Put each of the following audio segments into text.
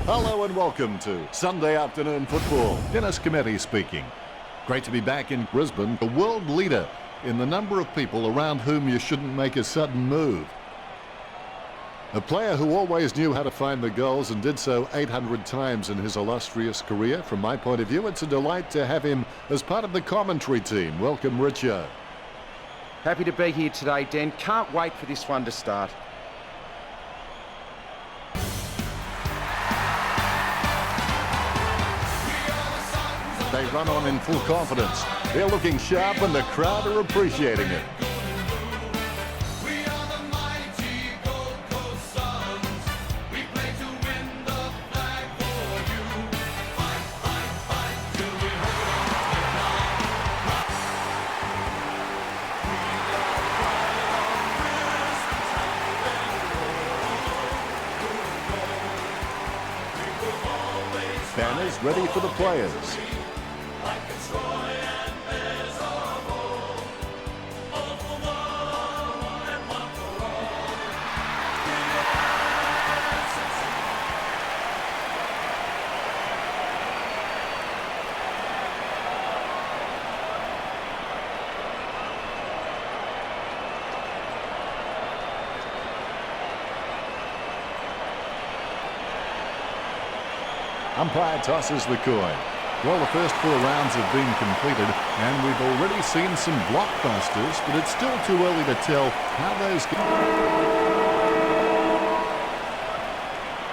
Hello and welcome to Sunday afternoon football. Dennis Cometti speaking. Great to be back in Brisbane, the world leader in the number of people around whom you shouldn't make a sudden move. A player who always knew how to find the goals and did so 800 times in his illustrious career. From my point of view, it's a delight to have him as part of the commentary team. Welcome, Richo. Happy to be here today, Den. Can't wait for this one to start. They run on in full confidence. They're looking sharp and the crowd are appreciating it. Banners ready for the players. Umpire tosses the coin. Well, the first 4 rounds have been completed and we've already seen some blockbusters, but it's still too early to tell how those go.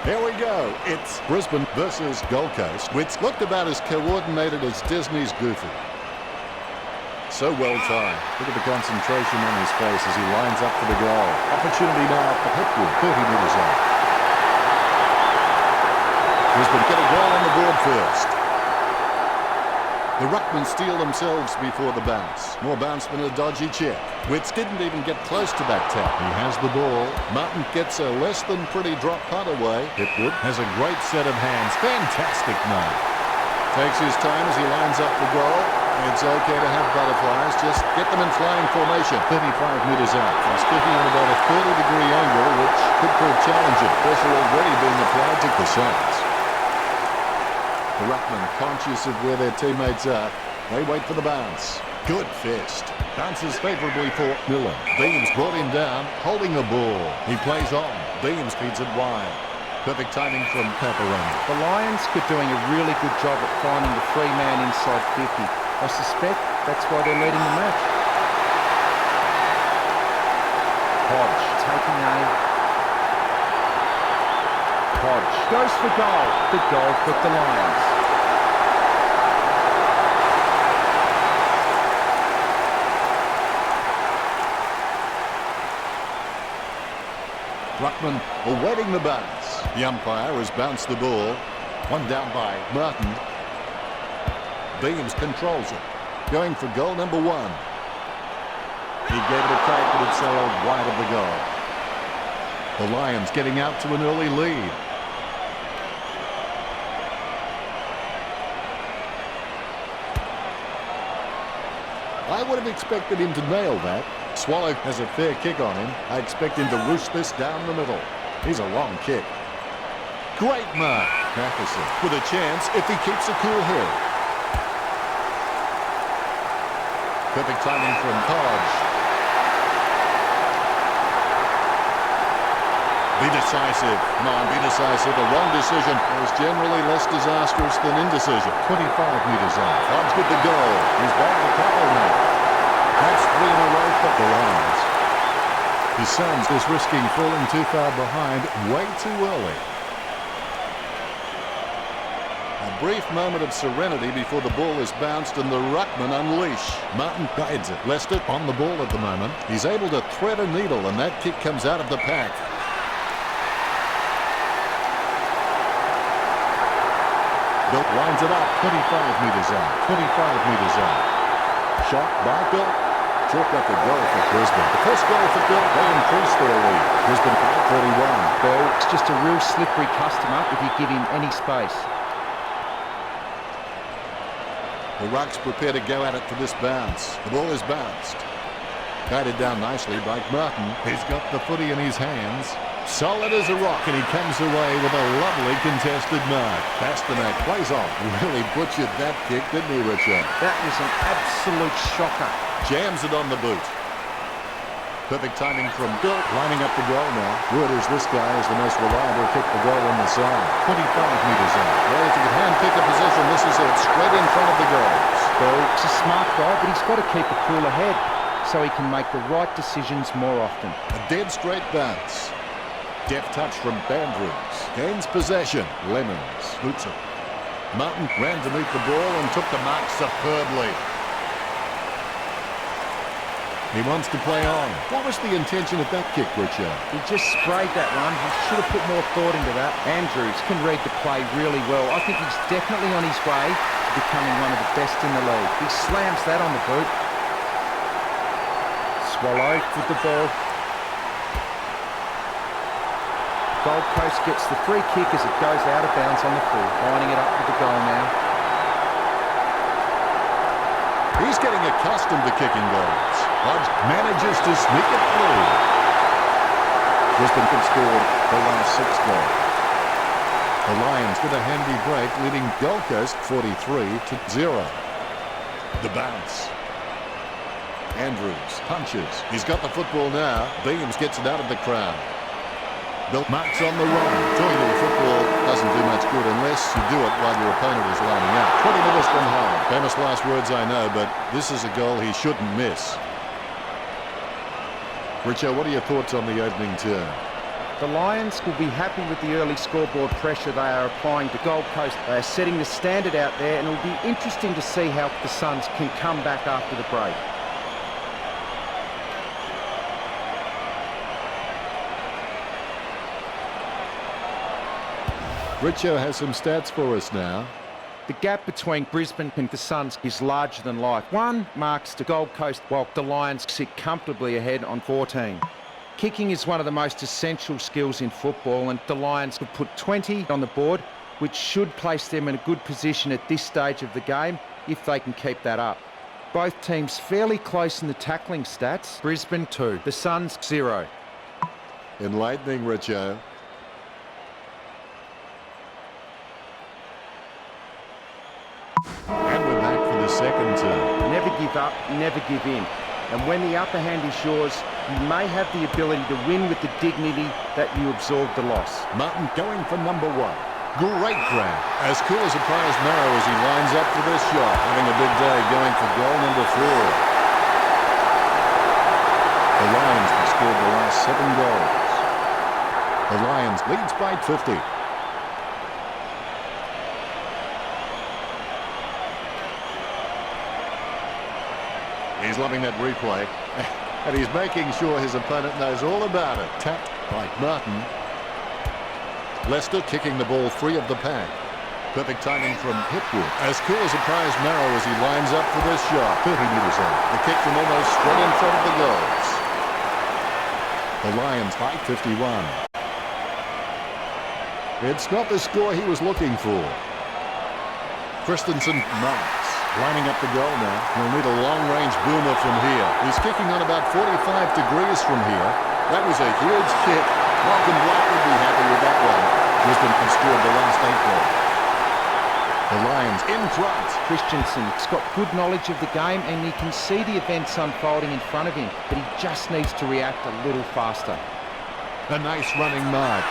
Here we go. It's Brisbane versus Gold Coast, which looked about as coordinated as Disney's Goofy. So well timed. Look at the concentration on his face as he lines up for the goal. Opportunity now for Hipwood, 30 metres out. Brisbane get a goal on the board first. The Ruckmen steal themselves before the bounce. More bounce than a dodgy check. Witts didn't even get close to that tap. He has the ball. Martin gets a less than pretty drop punt away. Hipwood has a great set of hands. Fantastic mark. Takes his time as he lines up the goal. It's okay to have butterflies. Just get them in flying formation. 35 metres out. He's kicking on about a 30-degree angle, which could prove challenging. Pressure already being applied to the sides. The Ruckmen, conscious of where their teammates are, they wait for the bounce. Good fist. Bounces favourably for Miller. Beams brought him down, holding the ball. He plays on. Beams feeds it wide. Perfect timing from Paparoni. The Lions are doing a really good job at finding the free man inside 50. I suspect that's why they're leading the match. Hodge taking aim. Hodge goes for goal. The goal for the Lions. Ruckman awaiting the bounce. The umpire has bounced the ball. One down by Martin. Beams controls it. Going for goal number 1. He gave it a crack, but it sailed wide of the goal. The Lions getting out to an early lead. I would have expected him to nail that. Swallow has a fair kick on him. I expect him to roost this down the middle. He's a long kick. Great mark. Matheson with a chance if he keeps a cool head. Perfect timing from Hodge. Be decisive. Come on, be decisive. A wrong decision is generally less disastrous than indecision. 25 metres out. Hodge with the goal. He's back to couple now. That's 3 in a row for the Lions. His Suns is risking falling too far behind way too early. A brief moment of serenity before the ball is bounced and the Ruckmen unleash. Martin guides it. Lester on the ball at the moment. He's able to thread a needle and that kick comes out of the pack. Bilt lines it up. 25 metres out. 25 metres out. Shot by Bilt. Chalk up the goal for Brisbane. The first goal for Bilt, they increase their lead. Brisbane 31. Bilt's just a real slippery customer if you give him any space. The Rucks prepare to go at it for this bounce. The ball is bounced. Guided down nicely by Martin. He's got the footy in his hands. Solid as a rock, and he comes away with a lovely contested mark. Pasternak plays on. Really butchered that kick, didn't he, Richard? That was an absolute shocker. Jams it on the boot. Perfect timing from Bill. Lining up the goal now. Word is this guy is the most reliable kick the goal on the side. 25 metres out. Well, if you can hand pick a position, this is it. Straight in front of the goals. He's a smart guy, but he's got to keep a cooler head so he can make the right decisions more often. A dead straight bounce. Deft touch from Andrews. Gains possession. Lemons. Boots it. Martin ran to meet the ball and took the mark superbly. He wants to play on. What was the intention of that kick, Richard? He just sprayed that one. He should have put more thought into that. Andrews can read the play really well. I think he's definitely on his way to becoming one of the best in the league. He slams that on the boot. Swallow with the ball. Gold Coast gets the free kick as it goes out of bounds on the full. Lining it up with the goal now. He's getting accustomed to kicking goals. Hodge manages to sneak it through. Brisbane can score the last 6 goals. The Lions with a handy break, leading Gold Coast 43-0. The bounce. Andrews punches. He's got the football now. Beams gets it out of the crowd. Bill marks on the run. Joining to the football doesn't do much good unless you do it while your opponent is lining up. 20 minutes from home. Famous last words, I know, but this is a goal he shouldn't miss. Richo, what are your thoughts on the opening term? The Lions will be happy with the early scoreboard pressure they are applying to Gold Coast. They are setting the standard out there, and it will be interesting to see how the Suns can come back after the break. Richo has some stats for us now. The gap between Brisbane and the Suns is larger than life. 1 marks to Gold Coast, while the Lions sit comfortably ahead on 14. Kicking is one of the most essential skills in football, and the Lions have put 20 on the board, which should place them in a good position at this stage of the game if they can keep that up. Both teams fairly close in the tackling stats. Brisbane 2, the Suns 0. Enlightening, Richo. And we're back for the second term. Never give up, never give in. And when the upper hand is yours, you may have the ability to win with the dignity that you absorb the loss. Martin going for number 1. Great grab. As cool as a prize marrow as he lines up for this shot. Having a big day going for goal number 4. The Lions have scored the last 7 goals. The Lions leads by 50. He's loving that replay, and he's making sure his opponent knows all about it. Tapped by Martin. Leicester kicking the ball free of the pack. Perfect timing from Hipwood. As cool as a prize marrow as he lines up for this shot. 30 metres out. The kick from almost straight in front of the goals. The Lions by 51. It's not the score he was looking for. Christensen marks. Lining up the goal now. He'll need a long-range boomer from here. He's kicking on about 45 degrees from here. That was a huge kick. Malcolm Black would be happy with that one. Brisbane can score the last 8 goals. The Lions in front. Christensen's got good knowledge of the game, and he can see the events unfolding in front of him, but he just needs to react a little faster. A nice running mark.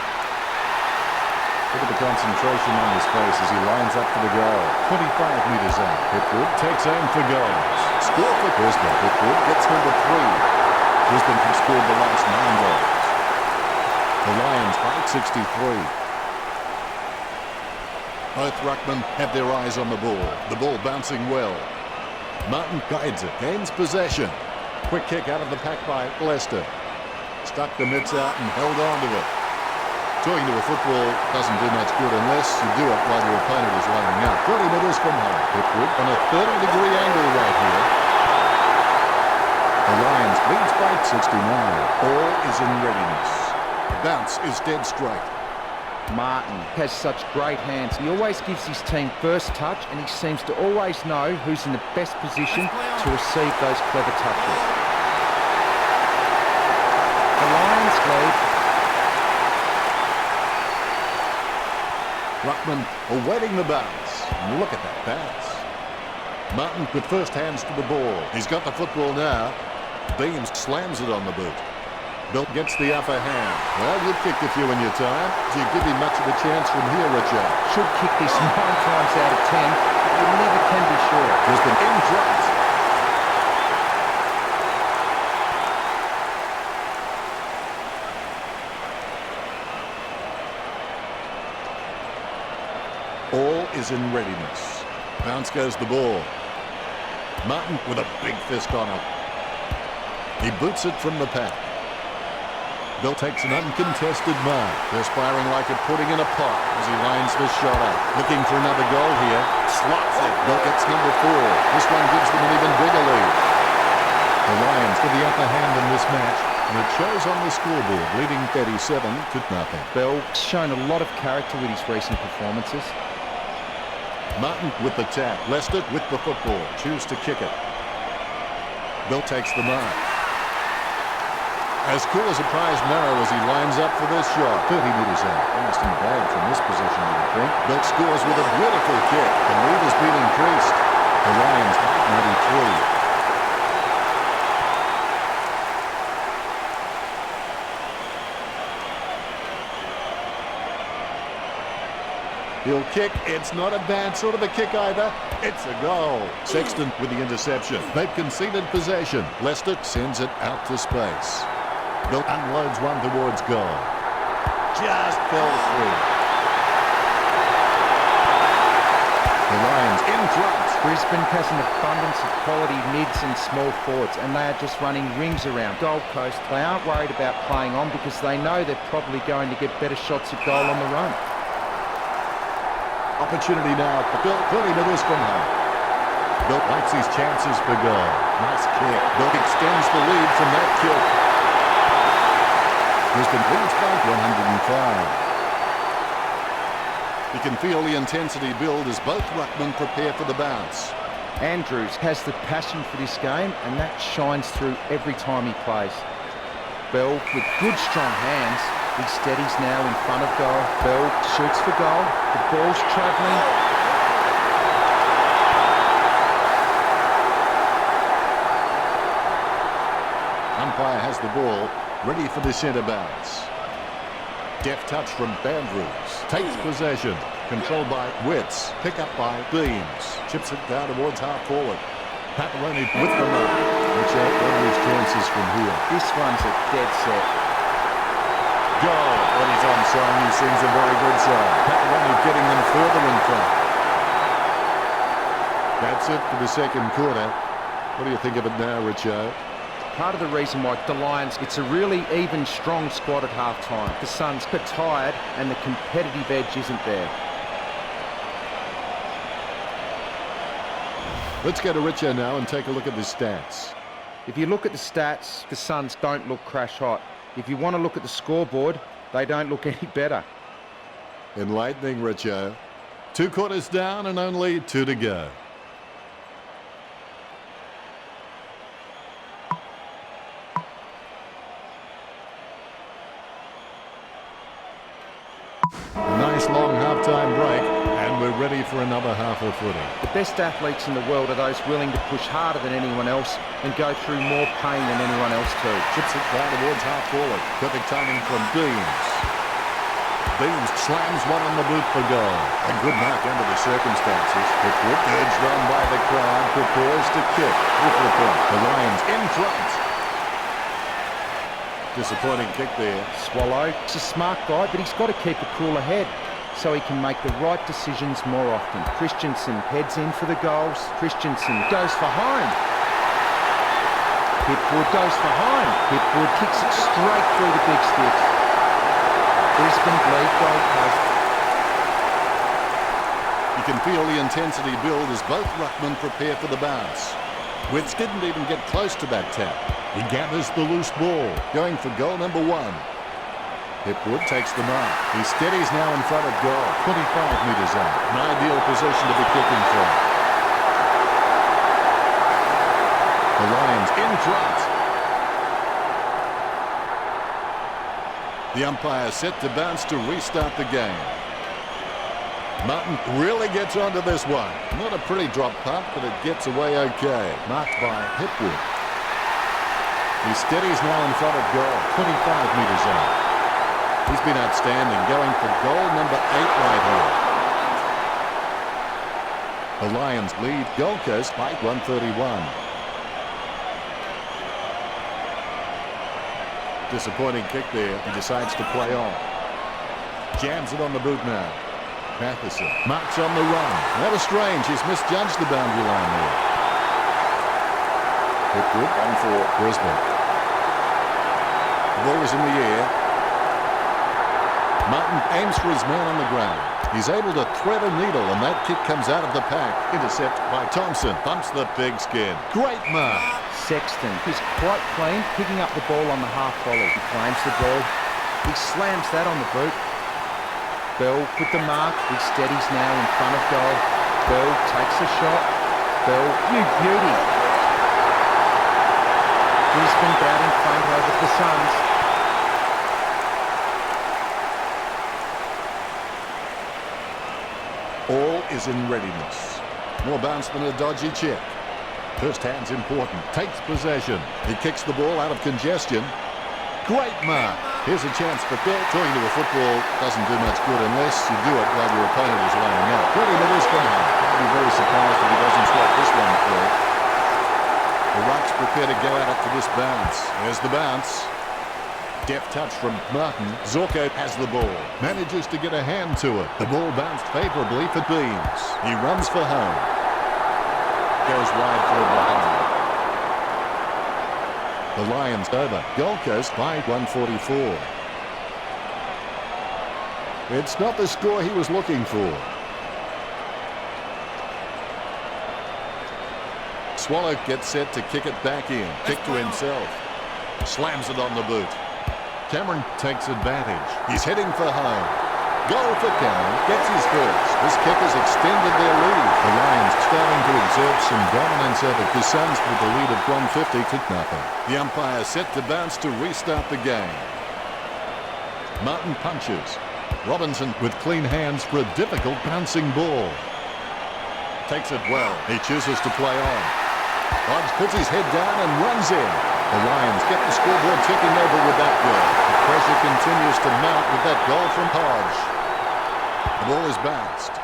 Look at the concentration on his face as he lines up for the goal. 25 metres out. Hipwood takes aim for goals. Score for Brisbane. Hipwood gets number 3. Brisbane can score the last 9 goals. The Lions fight 63. Both ruckmen have their eyes on the ball. The ball bouncing well. Martin guides it. Gains possession. Quick kick out of the pack by Leicester. Stuck the mitts out and held on to it. Talking to a football doesn't do much good unless you do it while your opponent is lining up. 30 metres from home. Hipwood on a 30-degree angle right here. The Lions leads by 69. All is in readiness. The bounce is dead straight. Martin has such great hands. He always gives his team first touch, and he seems to always know who's in the best position to receive those clever touches. The Lions lead Ruckman awaiting the bounce. And look at that bounce. Martin with first hands to the ball. He's got the football now. Beams slams it on the boot. Belt gets the upper hand. Well, you've kicked a few in your time. Do you give him much of a chance from here, Richard? Should kick this 9 times out of 10, but you never can be sure. Brisbane in front. All is in readiness. Bounce goes the ball. Martin with a big fist on it. He boots it from the pack. Bill takes an uncontested mark. Perspiring like a pudding in a pot as he lines the shot up. Looking for another goal here. Slots it. Bill gets number 4. This one gives them an even bigger lead. The Lions get the upper hand in this match, and it shows on the scoreboard, leading 37-0. Bell's shown a lot of character with his recent performances. Martin with the tap. Leicester with the football. Choose to kick it. Bill takes the mark. As cool as a prized marrow as he lines up for this shot. 30 metres out. Almost in the bag from this position, you would think. Bill scores with a beautiful kick. The lead has been increased. The Lions have 93. He'll kick. It's not a bad sort of a kick either. It's a goal. Sexton with the interception. They've conceded possession. Leicester sends it out to space. Bill unloads one towards goal. Just fell through. The Lions in front. Brisbane has an abundance of quality mids and small forwards, and they are just running rings around Gold Coast. They aren't worried about playing on because they know they're probably going to get better shots at goal on the run. Opportunity now for Bill. 30 metres from home. Bill likes his chances for goal. Nice kick. Bill extends the lead from that kick. Brisbane leads by 105. You can feel the intensity build as both ruckmen prepare for the bounce. Andrews has the passion for this game, and that shines through every time he plays. Bell with good strong hands. He steadies now in front of goal. Bell shoots for goal. The ball's travelling. Umpire has the ball, ready for the centre bounce. Deft touch from Andrews. Takes possession. Controlled by Witts. Pick up by Beams. Chips it down towards half forward. Paparoni with the mark. Which out one of his chances from here. This one's a dead set. Goal. When he's on song, he sings a very good song. Paparoni getting them further in front. That's it for the second quarter. What do you think of it now, Richo? Part of the reason why the Lions, it's a really even, strong squad at half-time. The Suns are tired and the competitive edge isn't there. Let's go to Richo now and take a look at the stats. If you look at the stats, the Suns don't look crash hot. If you want to look at the scoreboard, they don't look any better. Enlightening, Richo. 2 quarters down and only 2 to go. A nice long half-time break, and we're ready for another half of footy. The best athletes in the world are those willing to push harder than anyone else and go through more pain than anyone else too. Chips it down towards half forward. Perfect timing from Beams. Beams slams one on the boot for goal. A good mark under the circumstances. It's urged on by the crowd, prepares to kick. With the point. The Lions in front. Disappointing kick there. Swallow, he's a smart guy, but he's got to keep a cooler head so he can make the right decisions more often. Christensen heads in for the goals. Christensen goes for home. Hipwood goes for home. Hipwood kicks it straight through the big sticks. Brisbane lead Gold Coast. You can feel the intensity build as both ruckmen prepare for the bounce. Witts didn't even get close to that tap. He gathers the loose ball, going for goal number 1. Hipwood takes the mark. He steadies now in front of goal, 25 metres out. An ideal position to be kicking from. The Lions in front. The umpire set to bounce to restart the game. Martin really gets onto this one. Not a pretty drop punt, but it gets away okay. Marked by Hipwood. He steadies now in front of goal, 25 metres out. He's been outstanding, going for goal number 8 right here. The Lions lead Gold Coast by 131. Disappointing kick there. He decides to play on. Jams it on the boot now. Matheson marks on the run. That is strange. He's misjudged the boundary line there. Hipwood on for Brisbane. The ball is in the air. Martin aims for his man on the ground. He's able to thread a needle, and that kick comes out of the pack. Intercept by Thompson. Bumps the pigskin. Great mark. Sexton is quite clean, picking up the ball on the half volley. He claims the ball. He slams that on the boot. Bell with the mark. He steadies now in front of goal. Bell takes a shot. Bell, you beauty. Brisbane out in front over the Suns. All is in readiness. More bounce than a dodgy check. First hand's important. Takes possession. He kicks the ball out of congestion. Great mark. Here's a chance for Bill. Throwing to a football doesn't do much good unless you do it while your opponent is lining up. 20 metres from him. I'll be very surprised if he doesn't stop this one through. The Rucks prepare to go at it for this bounce. There's the bounce. Deft touch from Martin. Zorko has the ball. Manages to get a hand to it. The ball bounced favourably for Beams. He runs for home. Goes wide for the behind. The Lions over. Gold Coast by 144. It's not the score he was looking for. Swallow gets set to kick it back in. Kick to himself. Slams it on the boot. Cameron takes advantage. He's heading for home. Goal for Cameron. Gets his first. This kick has extended their lead. The Lions starting to exert some dominance over the Suns with the lead of 150 to nothing. The umpire set to bounce to restart the game. Martin punches. Robinson with clean hands for a difficult bouncing ball. Takes it well. He chooses to play on. Hodge puts his head down and runs in. The Lions get the scoreboard ticking over with that goal. The pressure continues to mount with that goal from Hodge. The ball is bounced.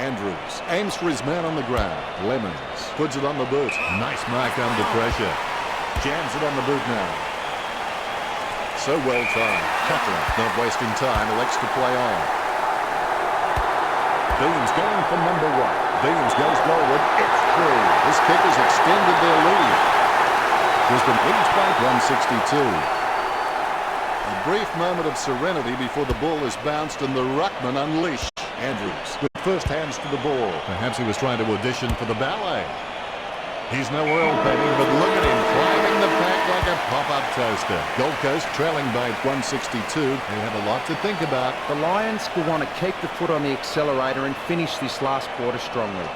Andrews aims for his man on the ground. Lemons puts it on the boot. Nice mark under pressure. Jams it on the boot now. So well timed. Cutler, not wasting time, elects to play on. Beams going for number 1. Beams goes goalward. It's through. This kick has extended their lead. Brisbane leads by 162. A brief moment of serenity before the ball is bounced and the ruckman unleashed. Andrews with first hands to the ball. Perhaps he was trying to audition for the ballet. He's no oil painting, but look at him climbing the pack like a pop-up toaster. Gold Coast trailing by 162. They have a lot to think about. The Lions will want to keep the foot on the accelerator and finish this last quarter strongly.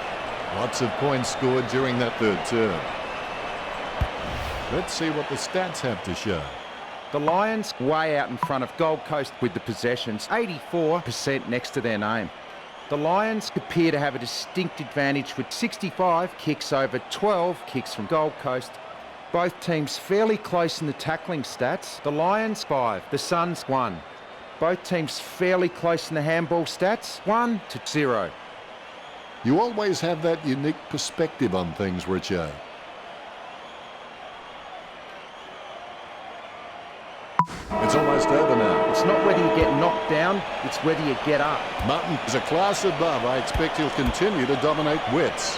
Lots of points scored during that third term. Let's see what the stats have to show. The Lions way out in front of Gold Coast with the possessions, 84% next to their name. The Lions appear to have a distinct advantage with 65 kicks over 12 kicks from Gold Coast. Both teams fairly close in the tackling stats. The Lions 5, the Suns 1. Both teams fairly close in the handball stats, 1-0. You always have that unique perspective on things, Richo. It's almost over now. It's not whether you get knocked down, it's whether you get up. Martin is a class above. I expect he'll continue to dominate Wits.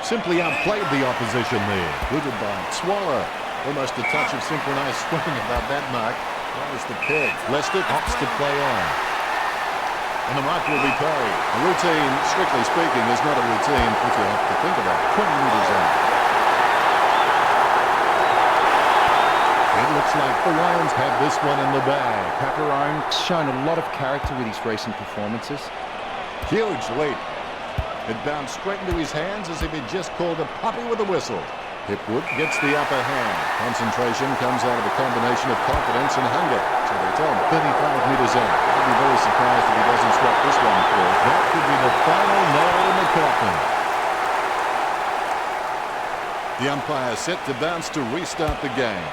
Simply outplayed the opposition there. Booted by Swallow. Almost a touch of synchronised swimming about that mark. That was the peg. Lester opts to play on. And the mark will be paid. A routine, strictly speaking, is not a routine if you have to think about it. 20 metres out. It looks like the Lions have this one in the bag. Paparone's shown a lot of character with his recent performances. Huge leap. It bounced straight into his hands as if he'd just called a puppy with a whistle. Hipwood gets the upper hand. Concentration comes out of a combination of confidence and hunger. So they're on 35 metres out. I'd be very surprised if he doesn't swap this one through. That could be the final nail in the coffin. The umpire set to bounce to restart the game.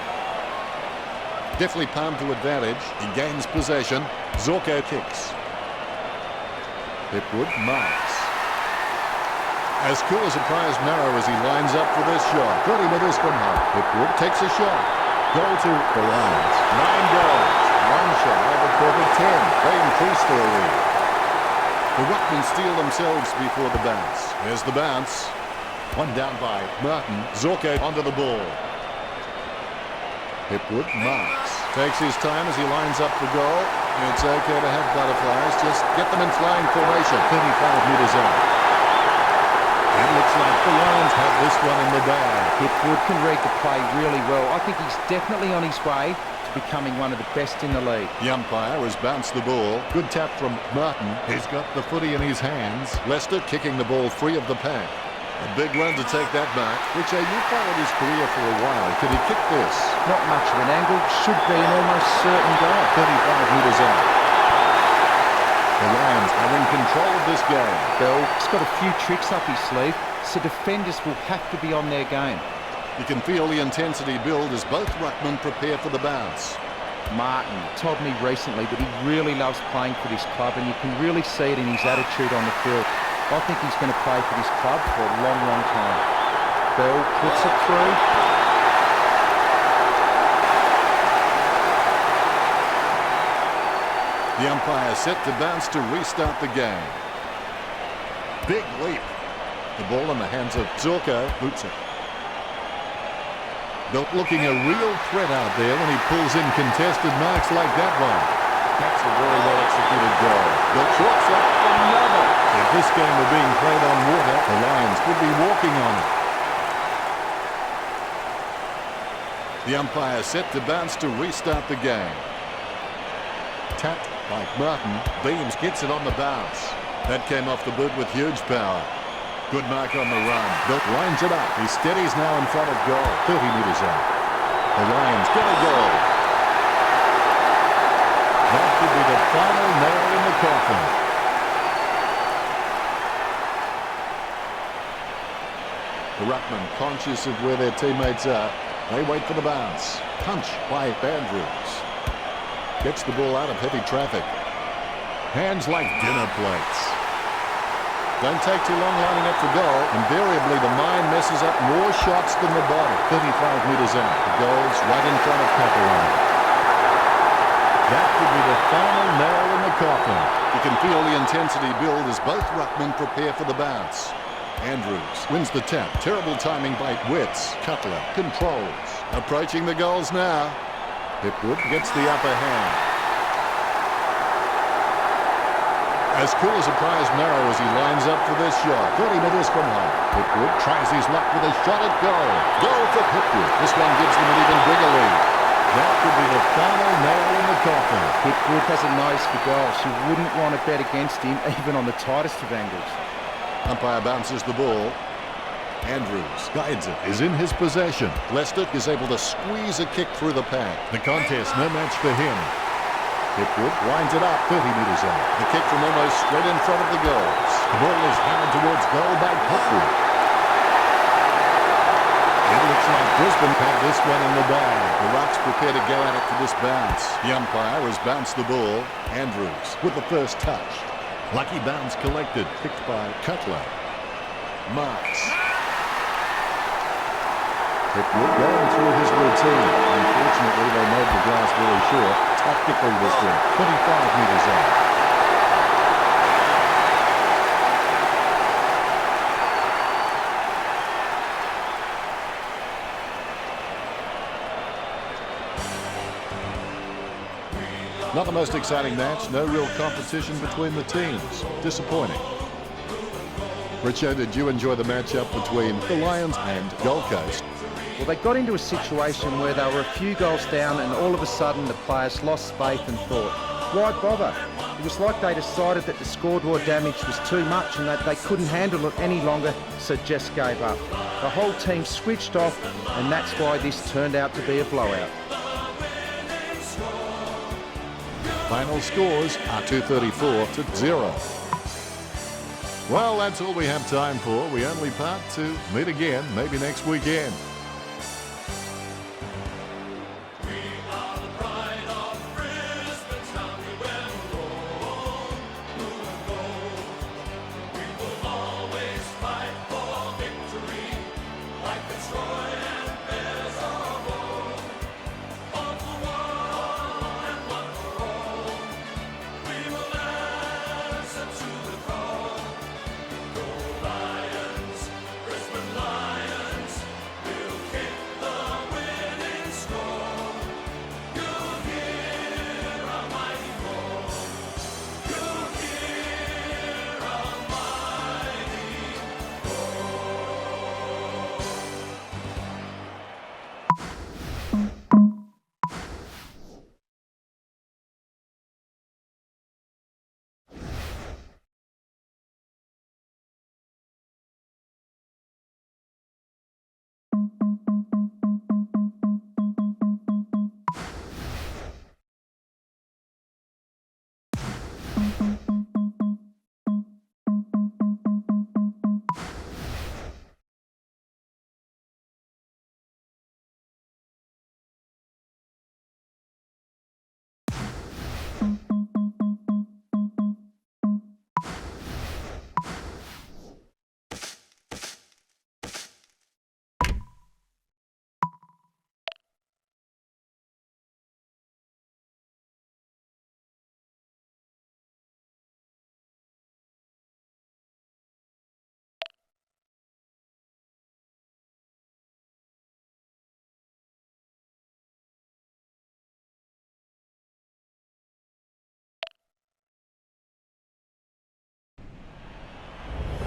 Definitely palmed to advantage. He gains possession. Zorko kicks. Hipwood marks. As cool as a prized marrow as he lines up for this shot. 30 metres from home. Hipwood takes a shot. Goal to the Lions. 9 goals. One shy of a perfect 10. They increase their lead. The Ruckmen steel themselves before the bounce. There's the bounce. One down by Martin. Zorko onto the ball. Hipwood marks. Takes his time as he lines up for goal. It's okay to have butterflies. Just get them in flying formation. 35 metres out. It looks like the Lions have this one in the bag. Hipwood can read the play really well. I think he's definitely on his way to becoming one of the best in the league. The umpire has bounced the ball. Good tap from Martin. He's got the footy in his hands. Leicester kicking the ball free of the pack. A big run to take that mark. Richard, you followed his career for a while. Could he kick this? Not much of an angle. Should be an almost certain goal. 35 metres out. The Lions are in control of this game. Bell's got a few tricks up his sleeve, so defenders will have to be on their game. You can feel the intensity build as both ruckmen prepare for the bounce. Martin told me recently that he really loves playing for this club, and you can really see it in his attitude on the field. I think he's going to play for this club for a long, long time. Bell puts it through. The umpire set to bounce to restart the game. Big leap. The ball in the hands of Zorko. Boots it. Built looking a real threat out there when he pulls in contested marks like that one. That's a very well executed goal. The short's up another. If this game were being played on water, the Lions would be walking on it. The umpire set to bounce to restart the game. Tapped by Martin. Beams gets it on the bounce. That came off the boot with huge power. Good mark on the run. Built lines it up. He steadies now in front of goal. 30 metres out. The Lions get a goal. That could be the final nail in the coffin. The ruckmen, conscious of where their teammates are, they wait for the bounce. Punch by Andrews. Gets the ball out of heavy traffic. Hands like dinner plates. Don't take too long lining up for goal. Invariably, the mind messes up more shots than the body. 35 metres out. The goal's right in front of Caparone. That could be the final nail in the coffin. You can feel the intensity build as both ruckmen prepare for the bounce. Andrews wins the tap. Terrible timing by Witts. Cutler controls. Approaching the goals now. Hipwood gets the upper hand. As cool as a prized marrow as he lines up for this shot. 30 metres from home. Hipwood tries his luck with a shot at goal. Goal for Hipwood. This one gives them an even bigger lead. That could be the final nail in the coffin. Hipwood has a nose for goals. You wouldn't want to bet against him, even on the tightest of angles. Umpire bounces the ball. Andrews guides it, is in his possession. Leicester is able to squeeze a kick through the pack. The contest, no match for him. Hipwood winds it up 30 metres out. The kick from almost straight in front of the goals. The ball is hammered towards goal by Hipwood. It looks like Brisbane had this one in the bag. The Rucks prepare to go at it for this bounce. The umpire has bounced the ball. Andrews with the first touch. Lucky bounce collected. Picked by Cutler. Marks. Hipwood going through his routine. Unfortunately, they made the glass very short. Tactically this one. 25 metres out. Not the most exciting match. No real competition between the teams. Disappointing. Richo, did you enjoy the matchup between the Lions and Gold Coast? Well, they got into a situation where they were a few goals down and all of a sudden the players lost faith and thought, Why bother? It was like they decided that the scoreboard damage was too much and that they couldn't handle it any longer, so just gave up. The whole team switched off, and that's why this turned out to be a blowout. Final scores are 234-0. Well, that's all we have time for. We only part to meet again, maybe next weekend.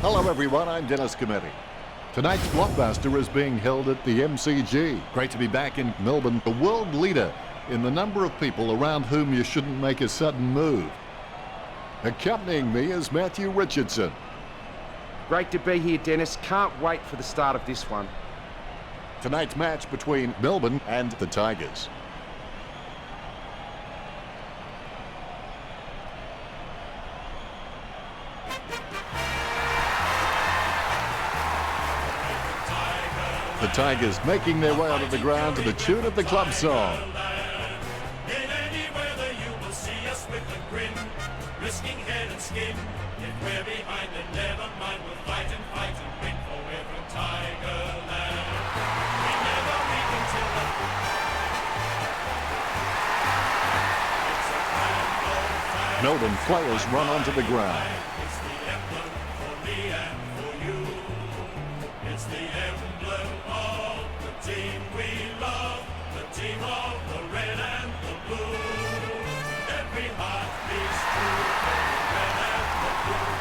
Hello everyone, I'm Dennis Cometti. Tonight's blockbuster is being held at the MCG. Great to be back in Melbourne, the world leader in the number of people around whom you shouldn't make a sudden move. Accompanying me is Matthew Richardson. Great to be here, Dennis. Can't wait for the start of this one. Tonight's match between Melbourne and the Tigers. The Tigers making their way onto the ground to the tune of the club song. In any weather you will see us with a grin, risking head and skin. If we're behind, then never mind, we'll fight and win, for we're from Tigerland. We never weak until the... It's a grand old flag. Melbourne players run onto the ground. It's the emblem for me and for you. It's the emblem of the team we love, the team of the red and the blue. Every heart beats true for the red and the blue.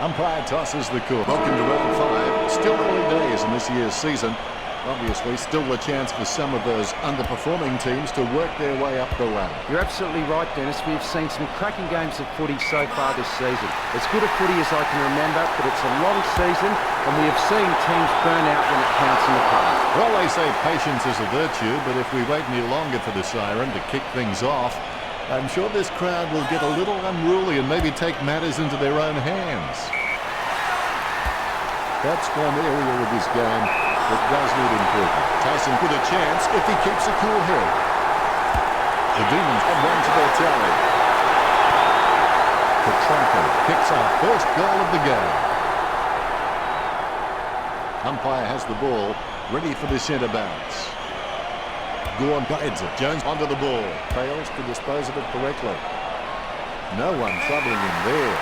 Umpire tosses the call. Welcome to round 5. Still early days in this year's season. Obviously, still a chance for some of those underperforming teams to work their way up the ladder. You're absolutely right, Dennis. We've seen some cracking games of footy so far this season. As good a footy as I can remember, but it's a long season, and we have seen teams burn out when it counts in the past. Well, they say patience is a virtue, but if we wait any longer for the siren to kick things off, I'm sure this crowd will get a little unruly and maybe take matters into their own hands. That's one area of this game that does need improvement. Tyson with a chance if he keeps a cool head. The Demons have one to their tally. Petrarca kicks our first goal of the game. Umpire has the ball, ready for the centre bounce. Gorn guides it. Jones onto the ball. Fails to dispose of it correctly. No one troubling him there.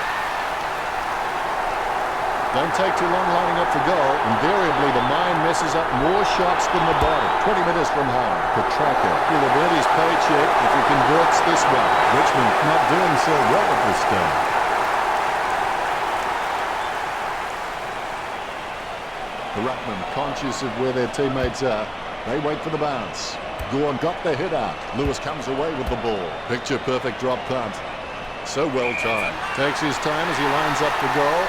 Don't take too long lining up for goal. Invariably, the mind messes up more shots than the body. 20 metres from home. Petraka will have earned his paycheck if he converts this one. Richmond not doing so well at this stage. The ruckman conscious of where their teammates are. They wait for the bounce. Gorn got the hit out. Lewis comes away with the ball. Picture perfect drop punt. So well timed. Takes his time as he lines up for goal.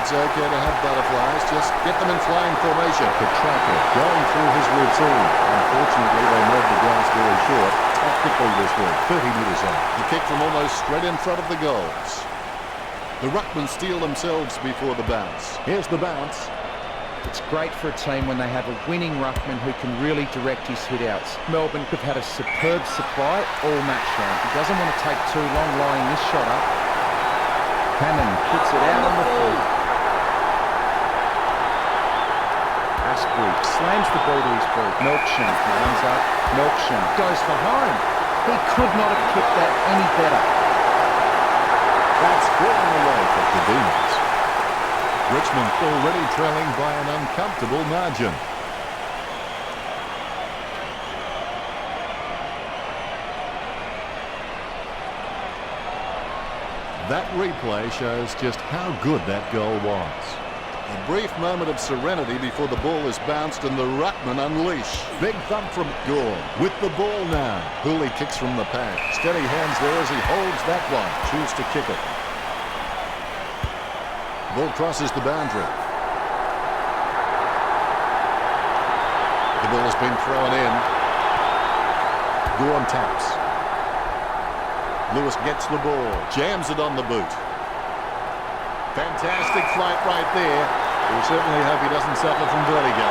It's okay to have butterflies. Just get them in flying formation. Petraka going through his routine. Unfortunately, they made the grass very short. Tactically this week. 30 metres on. The kick from almost straight in front of the goals. The ruckmen steal themselves before the bounce. Here's the bounce. It's great for a team when they have a winning ruckman who can really direct his hit-outs. Melbourne have had a superb supply all match long. He doesn't want to take too long lining this shot up. Hammond puts it out on the full. Asprey slams the ball to his feet. Milksham lines up. Milksham goes for home. He could not have kicked that any better. That's falling away for the Demons. Richmond already trailing by an uncomfortable margin. That replay shows just how good that goal was. A brief moment of serenity before the ball is bounced and the ruckman unleash. Big thump from Gorn. With the ball now. Hooley kicks from the pack. Steady hands there as he holds that one. Choose to kick it. Ball crosses the boundary. The ball has been thrown in. Gorn taps. Lewis gets the ball. Jams it on the boot. Fantastic flight right there. We certainly hope he doesn't suffer from vertigo.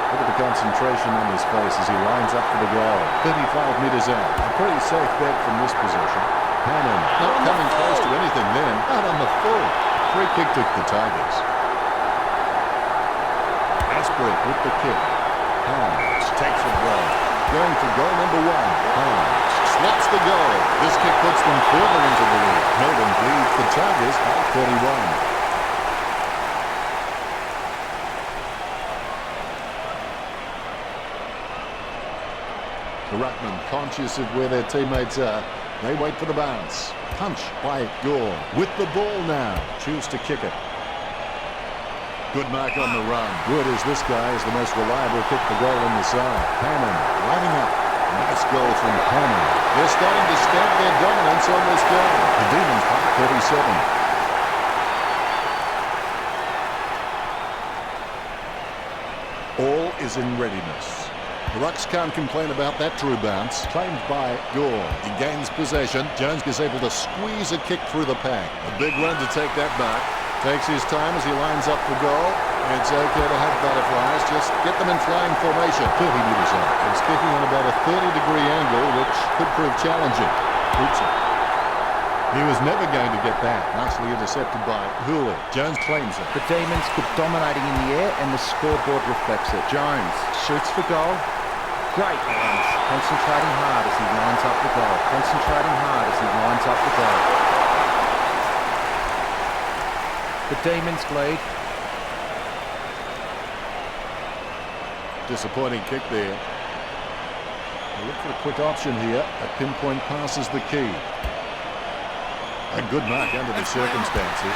Look at the concentration on his face as he lines up for the goal. 35 metres out. A pretty safe bet from this position. Hannon not coming close to anything then. Out on the full. Free kick to the Tigers. Asprey with the kick. Hines takes it well. Going for goal number one. Hines slots the goal. This kick puts them further into the lead. Melbourne leads the Tigers by 31. The ruckman conscious of where their teammates are. They wait for the bounce. Punch by Gorn. With the ball now. Choose to kick it. Good mark on the run. Word is this guy is the most reliable kick for goal in the side. Hammond lining up. Nice goal from Hammond. They're starting to stamp their dominance on this game. The Demons by 37. All is in readiness. The Rucks can't complain about that true bounce. Claimed by Gorn. He gains possession. Jones is able to squeeze a kick through the pack. A big run to take that back. Takes his time as he lines up for goal. It's okay to have butterflies. Just get them in flying formation. 30 metres out. He's kicking on about a 30-degree angle, which could prove challenging. Oops. He was never going to get that. Nicely intercepted by Hooley. Jones claims it. The Demons keep dominating in the air and the scoreboard reflects it. Jones shoots for goal. Great lines. Concentrating hard as he lines up the goal. Concentrating hard as he lines up the goal. The Demons lead. Disappointing kick there. They look for a quick option here. A pinpoint pass is the key. A good mark under the circumstances.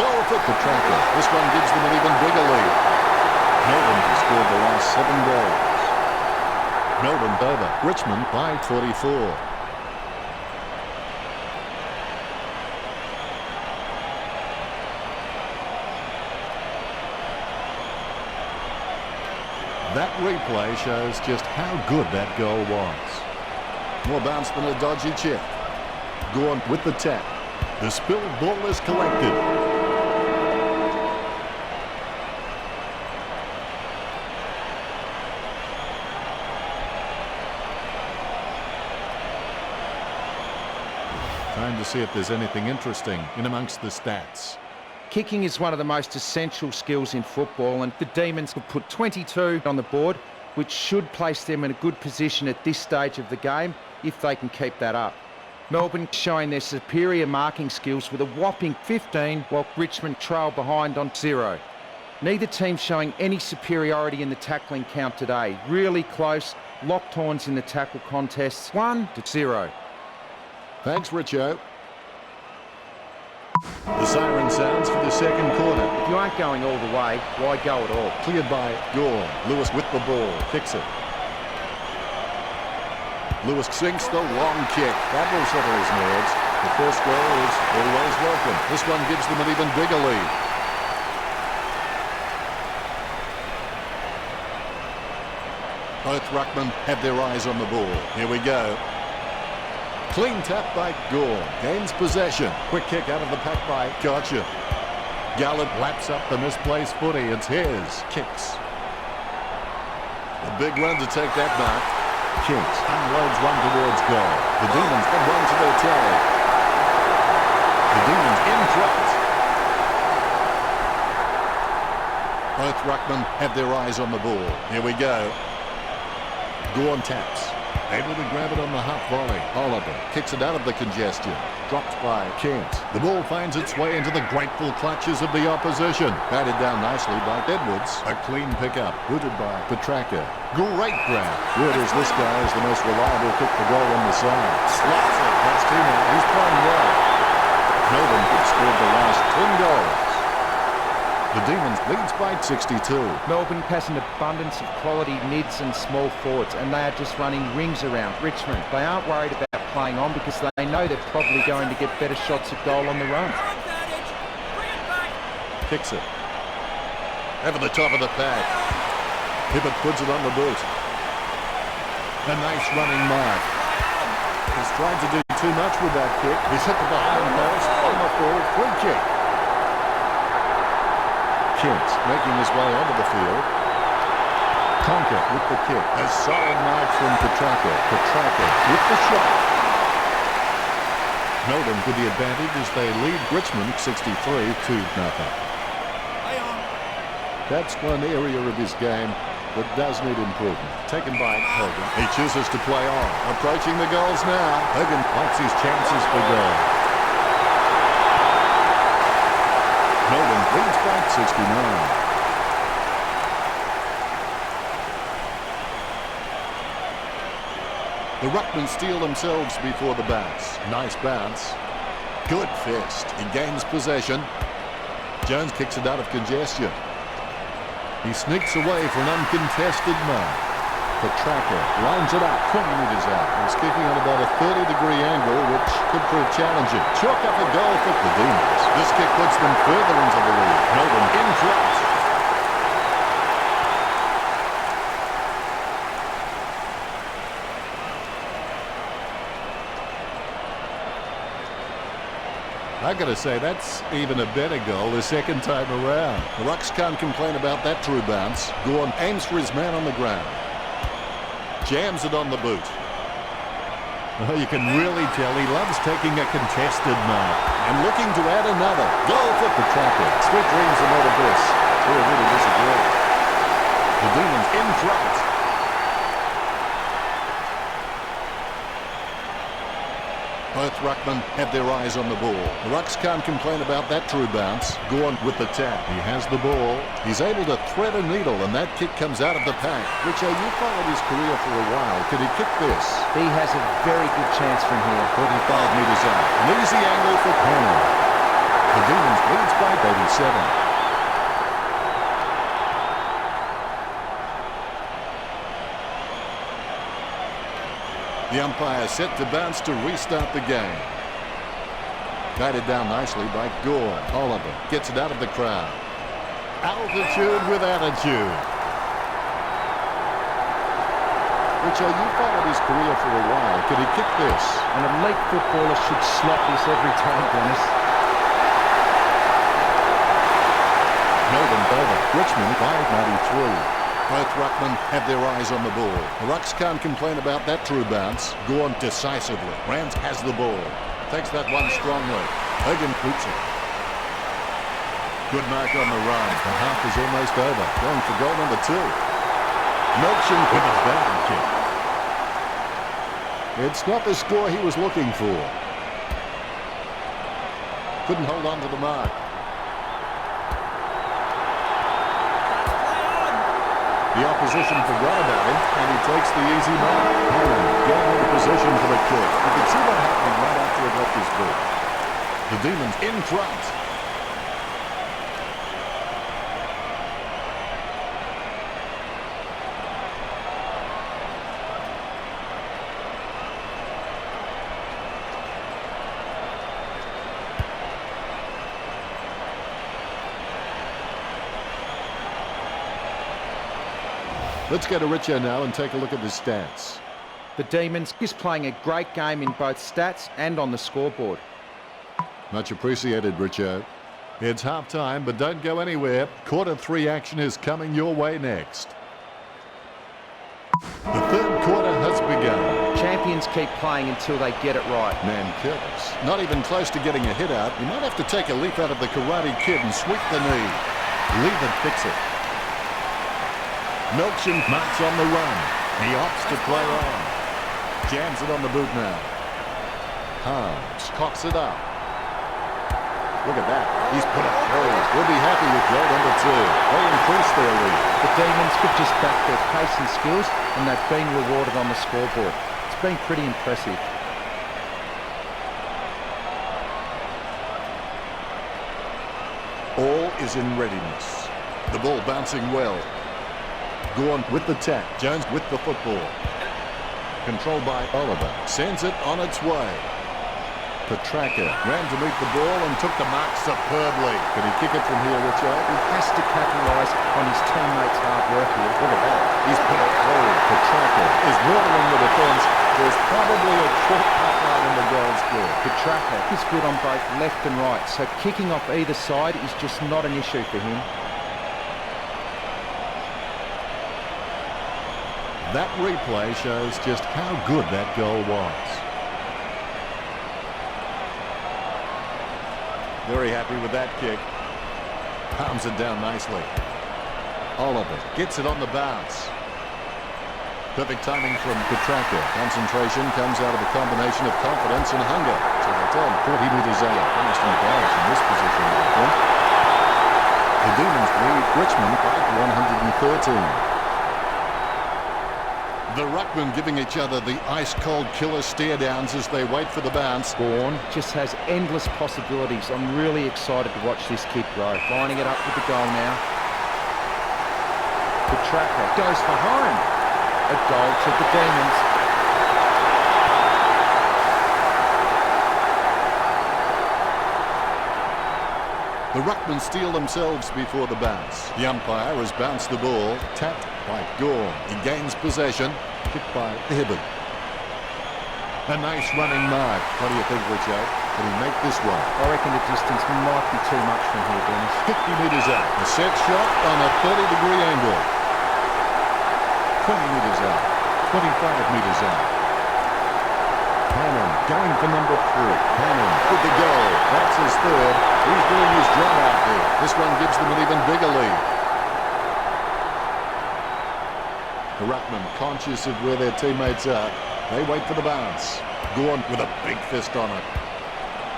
Goal for Petraka. This one gives them an even bigger lead. Melbourne has scored the last 7 goals. Melbourne over. Richmond by 44. That replay shows just how good that goal was. More bounce than a dodgy chip. Gorn with the tap. The spilled ball is collected. Time to see if there's anything interesting in amongst the stats. Kicking is one of the most essential skills in football, and the Demons have put 22 on the board, which should place them in a good position at this stage of the game if they can keep that up. Melbourne showing their superior marking skills with a whopping 15, while Richmond trail behind on 0. Neither team showing any superiority in the tackling count today. Really close, locked horns in the tackle contests, 1-0. Thanks, Richo. The siren sounds for the second quarter. If you aren't going all the way, why go at all? Cleared by Gore. Lewis with the ball. Kicks it. Lewis sinks the long kick. That will settle his nerves. The first goal is always welcome. This one gives them an even bigger lead. Both ruckmen have their eyes on the ball. Here we go. Clean tap by Gore. Gains possession. Quick kick out of the pack by Gotcha. Gallant laps up the misplaced footy. It's his. Kicks. A big run to take that back. Kicks. Unloads one towards goal. The Demons can run to their tally. The Demons in front. Both ruckmen have their eyes on the ball. Here we go. Gorn taps. Able to grab it on the half volley. Oliver kicks it out of the congestion. Dropped by Kent. The ball finds its way into the grateful clutches of the opposition. Batted down nicely by Edwards. A clean pickup. Booted by Petraka. Great grab. Word is this guy is the most reliable kick for goal on the side. Slots it. That's teammate. He's playing well. Melbourne could score the last 10 goals. The Demons leads by 62. Melbourne has an abundance of quality mids and small forwards, and they are just running rings around Richmond. They aren't worried about playing on because they know they're probably going to get better shots at goal on the run. Kicks it. Over the top of the pack. Hibbert puts it on the boot. A nice running mark. He's tried to do too much with that kick. He's hit the behind post on the full free kick. Kent making his way onto the field. Conker with the kick. A solid mark from Petraka. Petraka with the shot. Melbourne with the advantage as they lead Richmond 63-0. That's one area of his game that does need improvement. Taken by Hogan. He chooses to play on. Approaching the goals now. Hogan likes his chances for goal. Melbourne leads by 69. The ruckmen steal themselves before the bounce. Nice bounce. Good fist. He gains possession. Jones kicks it out of congestion. He sneaks away for an uncontested mark. Petraka lines it up 20 metres out. He's kicking on about a 30-degree angle, which could prove challenging. Chalk up a goal for the Demons. This kick puts them further into the lead. Melbourne in front. I got to say, that's even a better goal the second time around. The Rucks can't complain about that true bounce. Gorn aims for his man on the ground. Jams it on the boot. Oh, you can really tell he loves taking a contested mark. And looking to add another. Goal for Petraka. Sweet dreams are not abyss. We really disagree. The Demons in front. Both ruckmen have their eyes on the ball. The Rucks can't complain about that true bounce. Gorn with the tap. He has the ball. He's able to thread a needle, and that kick comes out of the pack. Richo, you followed his career for a while. Could he kick this? He has a very good chance from here. 45 metres out. An easy angle for Penn. The Demons leads by 87. The umpire set to bounce to restart the game. Guided down nicely by Gore. Oliver gets it out of the crowd. Altitude with attitude. Richo, you followed his career for a while. Could he kick this? An elite footballer should slot this every time, Dennis. Melbourne over. Richmond 593. Both ruckmen have their eyes on the ball. The Rucks can't complain about that true bounce. Gorn decisively. Rams has the ball. Takes that one strongly. Hogan boots it. Good mark on the run. The half is almost over. Going for goal number 2. Melchin with a bad kick. It's not the score he was looking for. Couldn't hold on to the mark. The opposition forgot about him, and he takes the easy mark. Hannon getting into position for the kick. You can see that happening right after it left his boot. The Demons in front. Let's go to Richo now and take a look at the stats. The Demons is playing a great game in both stats and on the scoreboard. Much appreciated, Richo. It's half-time, but don't go anywhere. Quarter 3 action is coming your way next. The third quarter has begun. Champions keep playing until they get it right. Man kills. Not even close to getting a hit out. You might have to take a leaf out of the Karate Kid and sweep the knee. Leave it, fix it. Milchin marks on the run. He opts to play on. Jams it on the boot now. Harms cocks it up. Look at that. He's put it through. We'll be happy with goal number 2. They increase their lead. The Demons could just back their pace and skills, and they've been rewarded on the scoreboard. It's been pretty impressive. All is in readiness. The ball bouncing well. Gorn with the tap. Jones with the football. Controlled by Oliver. Sends it on its way. Petraka ran to meet the ball and took the mark superbly. Can he kick it from here, Richard? He has to capitalise on his teammates' hard work here. Look at that. He's put it through. Petraka is watering the defence. There's probably a short cut line in the goal score. Petraka is good on both left and right, so kicking off either side is just not an issue for him. That replay shows just how good that goal was. Very happy with that kick. Palms it down nicely. Oliver gets it on the bounce. Perfect timing from Petraka. Concentration comes out of a combination of confidence and hunger. So they're on 40 metres out. Almost embarrassed in this position, I think. The Demons lead Richmond by 113. The ruckmen giving each other the ice-cold killer stare-downs as they wait for the bounce. Bourne just has endless possibilities. I'm really excited to watch this kid grow. Lining it up with the goal now. Petraka goes for home. A goal to the Demons. The ruckmen steel themselves before the bounce. The umpire has bounced the ball. Tapped by Gore. He gains possession. Kicked by Hibbert. A nice running mark. What do you think, Richard? Can he make this one? I reckon the distance might be too much from here, Dennis. 50 metres out. A set shot on a 30-degree angle. 20 metres out. 25 metres out. Hannon going for number 3. Hannon with the goal. That's his third. He's doing his job out there. This one gives them an even bigger lead. The ruckmen, conscious of where their teammates are, they wait for the bounce. Gorn with a big fist on it.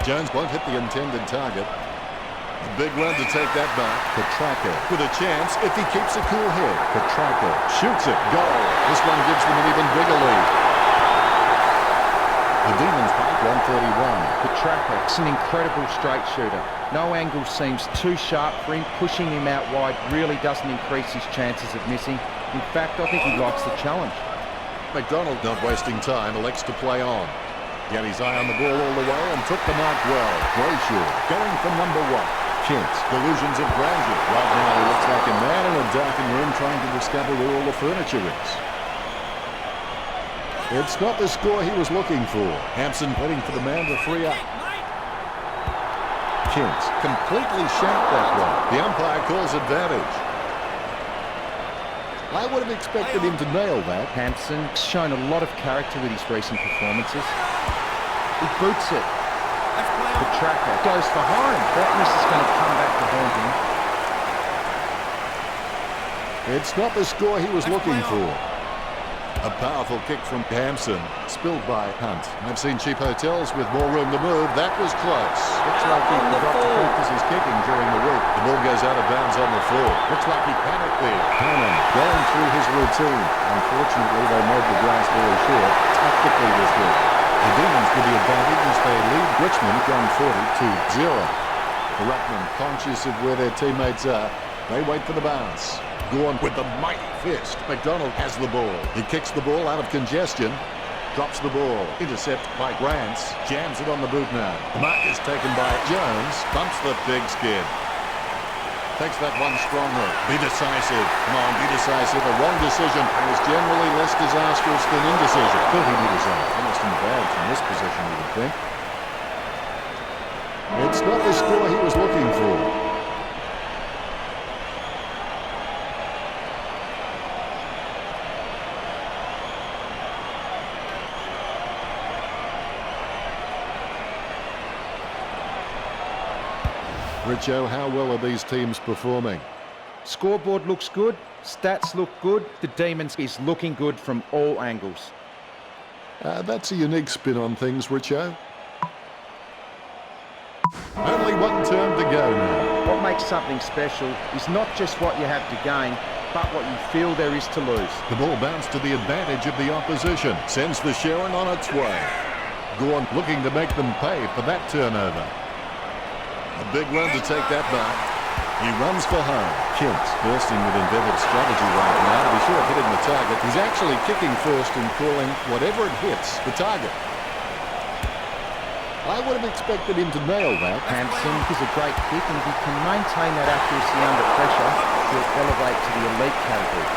Jones won't hit the intended target. A big run to take that back. Petraka with a chance if he keeps a cool head. Petraka shoots it. Goal. This one gives them an even bigger lead. The Demons by 131. Petraka's an incredible straight shooter. No angle seems too sharp for him. Pushing him out wide really doesn't increase his chances of missing. In fact, I think he likes the challenge. McDonald, not wasting time, elects to play on. He had his eye on the ball all the way and took the mark well. Brayshaw going for number 1. Chintz, delusions of grandeur. Right now he looks like a man in a darkened room trying to discover where all the furniture is. It's not the score he was looking for. Hampson waiting for the man to free up. Chintz completely shanked that one. The umpire calls advantage. I would have expected him to nail that. Hampson's shown a lot of character with his recent performances. He boots it. Petraka goes for home. That miss is going to come back to haunt him. It's not the score he was looking for. A powerful kick from Hampson, spilled by Hunt. I've seen cheap hotels with more room to move. That was close. Looks like he forgot to practice his kicking during the week. The ball goes out of bounds on the floor. Looks like he panicked there. Cannon going through his routine. Unfortunately, they made the grass very short. Tactically was good. The Demons with the advantage as they lead Richmond 140-0. The Ruckman, conscious of where their teammates are, they wait for the bounce. Gorn with the mighty fist. McDonald has the ball. He kicks the ball out of congestion. Drops the ball. Intercept by Grants. Jams it on the boot now. The mark is taken by Jones. Bumps the pigskin. Takes that one strongly. Be decisive. Come on, be decisive. A wrong decision is generally less disastrous than indecision. 30 metres out. Almost in the bag from this position, you would think. It's not the score he was looking for. Richo, how well are these teams performing? Scoreboard looks good, stats look good, the Demons is looking good from all angles. That's a unique spin on things, Richo. Only one turn to go now. What makes something special is not just what you have to gain, but what you feel there is to lose. The ball bounced to the advantage of the opposition. Sends the Sharon on its way. Gorn looking to make them pay for that turnover. A big run to take that back. He runs for home. Kent bursting with inventive strategy right now to be sure of hitting the target. He's actually kicking first and calling whatever it hits the target. I would have expected him to nail that. Hampson is a great kick, and if he can maintain that accuracy under pressure, he'll elevate to the elite category.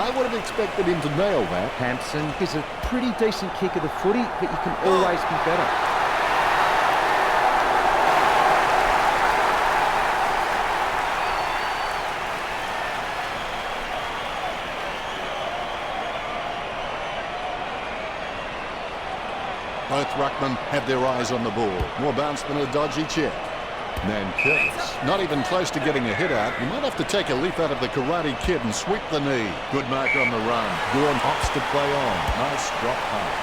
I would have expected him to nail that. Hampson is a pretty decent kick of the footy, but you can always be better. Both ruckmen have their eyes on the ball. More bounce than a dodgy check. Curtis, not even close to getting a hit out. You might have to take a leaf out of the Karate Kid and sweep the knee. Good mark on the run. Gorn opts to play on. Nice drop pass.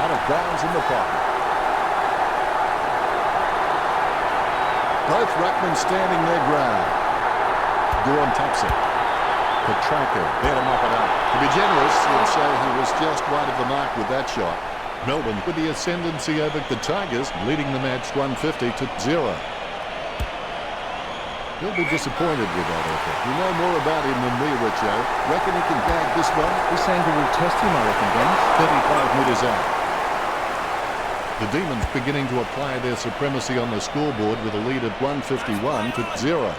Out of bounds in the pocket. Both ruckmen standing their ground. Gorn taps it. Petrarca there to mop it up. To be generous, you'd say he was just wide of the mark with that shot. Melbourne with the ascendancy over the Tigers, leading the match 150-0. He'll be disappointed with that effort. You know more about him than me, Richo. Reckon he can bag this one? This angle will test him, I reckon, Dennis. 35 metres out. The Demons beginning to apply their supremacy on the scoreboard with a lead of 151-0.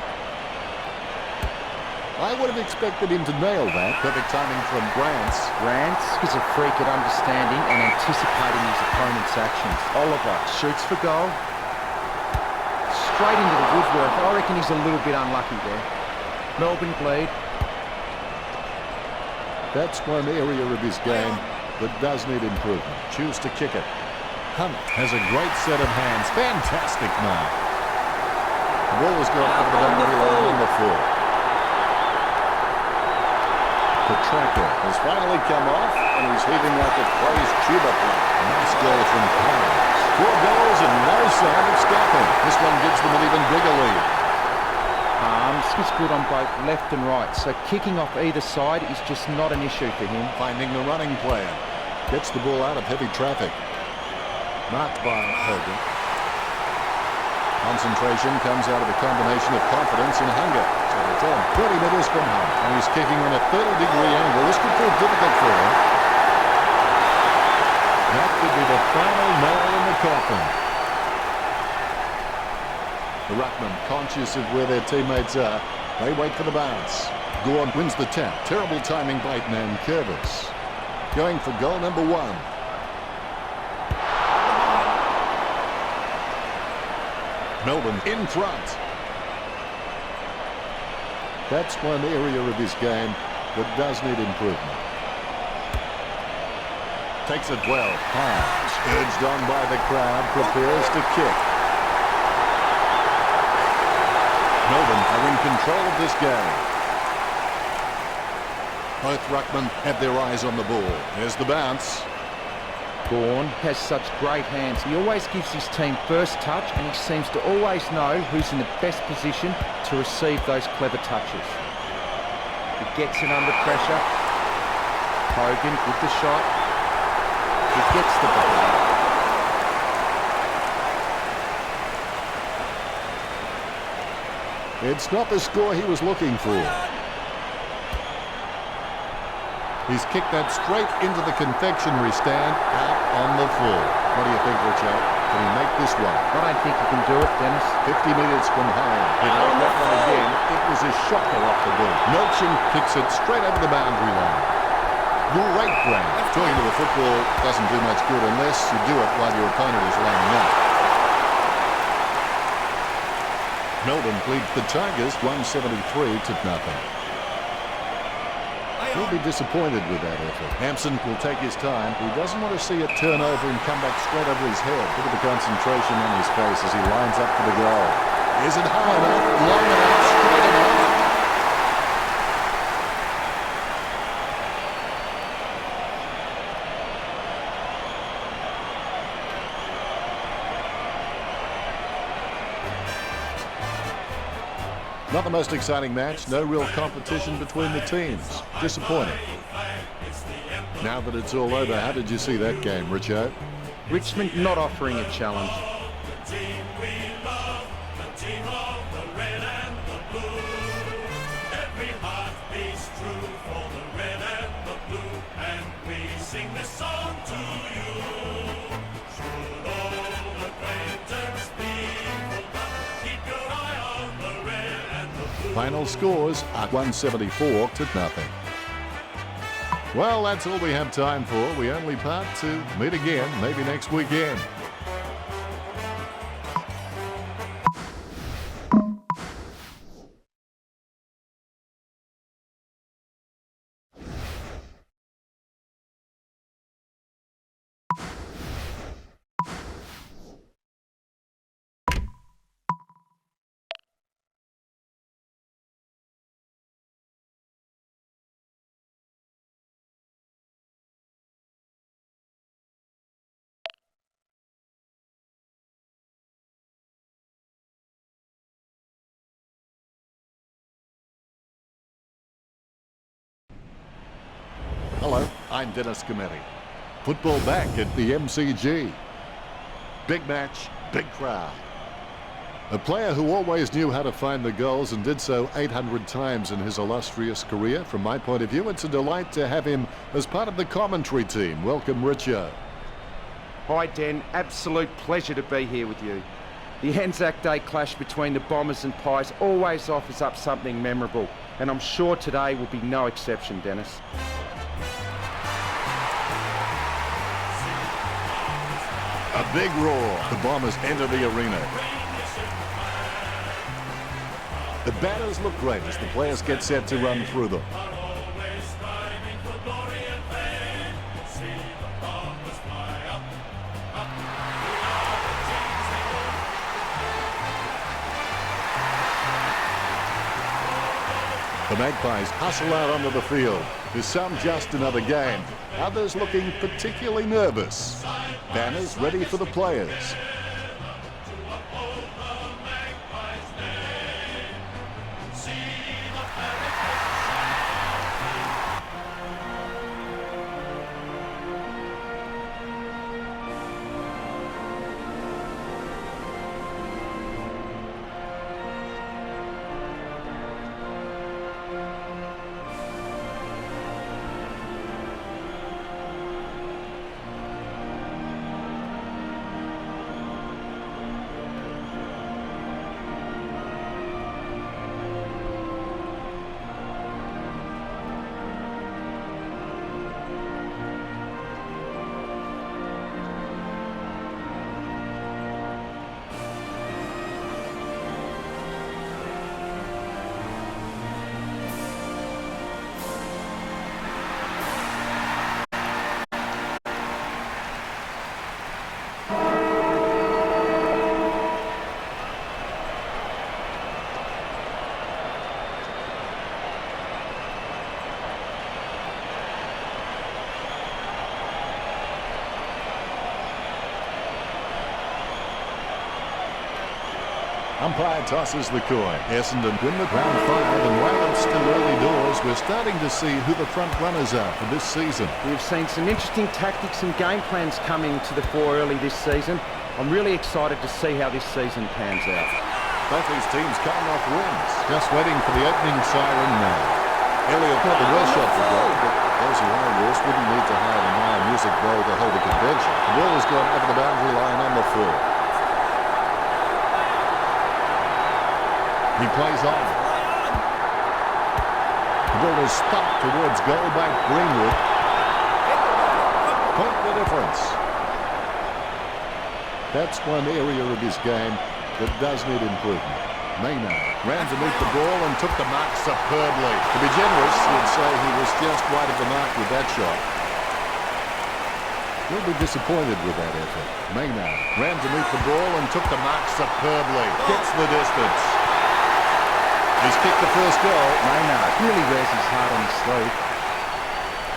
I would have expected him to nail that. Perfect timing from Grants. Grants is a freak at understanding and anticipating his opponent's actions. Oliver shoots for goal. Straight into the woodwork. I reckon he's a little bit unlucky there. Melbourne lead. That's one area of his game that does need improvement. Choose to kick it. Hunt has a great set of hands. Fantastic mark. The ball has gone over the boundary line on the floor. Petrarca has finally come off, and he's heaving like a crazed tuba player. Nice goal from Powers. 4 goals and no sign of stopping. This one gives them an even bigger lead. Arms is good on both left and right, so kicking off either side is just not an issue for him. Finding the running player. Gets the ball out of heavy traffic. Marked by Hogan. Concentration comes out of a combination of confidence and hunger. So it's on 30 metres from home. And he's kicking on a 30-degree angle. This could prove difficult for him. That could be the final nail in the coffin. The ruckman, conscious of where their teammates are, they wait for the bounce. Gorn wins the tap. Terrible timing by Curtis. Going for goal number 1. Melbourne in front. That's one area of his game that does need improvement. Takes it well. Hines, urged on by the crowd, prepares to kick. Melbourne are in control of this game. Both ruckmen have their eyes on the ball. There's the bounce. Gawn has such great hands. He always gives his team first touch, and he seems to always know who's in the best position to receive those clever touches. He gets it under pressure. Hogan with the shot. He gets the ball. It's not the score he was looking for. He's kicked that straight into the confectionery stand out on the floor. What do you think, Richard? Can he make this one? I don't think he can do it, Dennis. 50 metres from home. He made that one again. It was a shocker off the ball. Melchin kicks it straight over the boundary line. Great ground. Talking to the football doesn't do much good unless you do it while your opponent is lining up. Melbourne leads the Tigers 173-0. He'll be disappointed with that effort. Hampson will take his time. He doesn't want to see it turn over and come back straight over his head. Look at the concentration on his face as he lines up for the goal. Is it high enough, long enough, straight enough? Not the most exciting match, no real competition between the teams. Disappointing. Now that it's all over, how did you see that game, Richo? Richmond not offering a challenge. The team we love, the team of the red and the blue. Every heart beats true for the red and the blue, and we sing this song to you. Should old acquaintance be forgot, keep your eye on the red and the blue. Final scores are 174-0. Well, that's all we have time for. We only part to meet again, maybe next weekend. Hello, I'm Dennis Cometti. Football back at the MCG. Big match, big crowd. A player who always knew how to find the goals and did so 800 times in his illustrious career. From my point of view, it's a delight to have him as part of the commentary team. Welcome, Richo. Hi, Den. Absolute pleasure to be here with you. The ANZAC Day clash between the Bombers and Pies always offers up something memorable, and I'm sure today will be no exception, Dennis. A big roar. The Bombers enter the arena. The banners look great as the players get set to run through them. The Magpies hustle out onto the field. There's some just another game, others looking particularly nervous. Banners ready for the players. Umpire tosses the coin. Essendon win the round 5, and while it's still early doors, we're starting to see who the front runners are for this season. We've seen some interesting tactics and game plans coming to the fore early this season. I'm really excited to see how this season pans out. Both these teams coming off wins. Just waiting for the opening siren now. Elliott got the worst shot for goal, but those who are worse wouldn't need to hire an Iron Music Bowl to hold a convention. The ball has gone over the boundary line on the full. He plays on. The ball is stopped towards goal by Greenwood. Point the difference. That's one area of his game that does need improvement. Maynard ran to meet the ball and took the mark superbly. To be generous, you'd say he was just wide of the mark with that shot. He'll be disappointed with that effort. Maynard ran to meet the ball and took the mark superbly. Gets the distance. He's kicked the first goal. Maynard really wears his heart on his sleeve.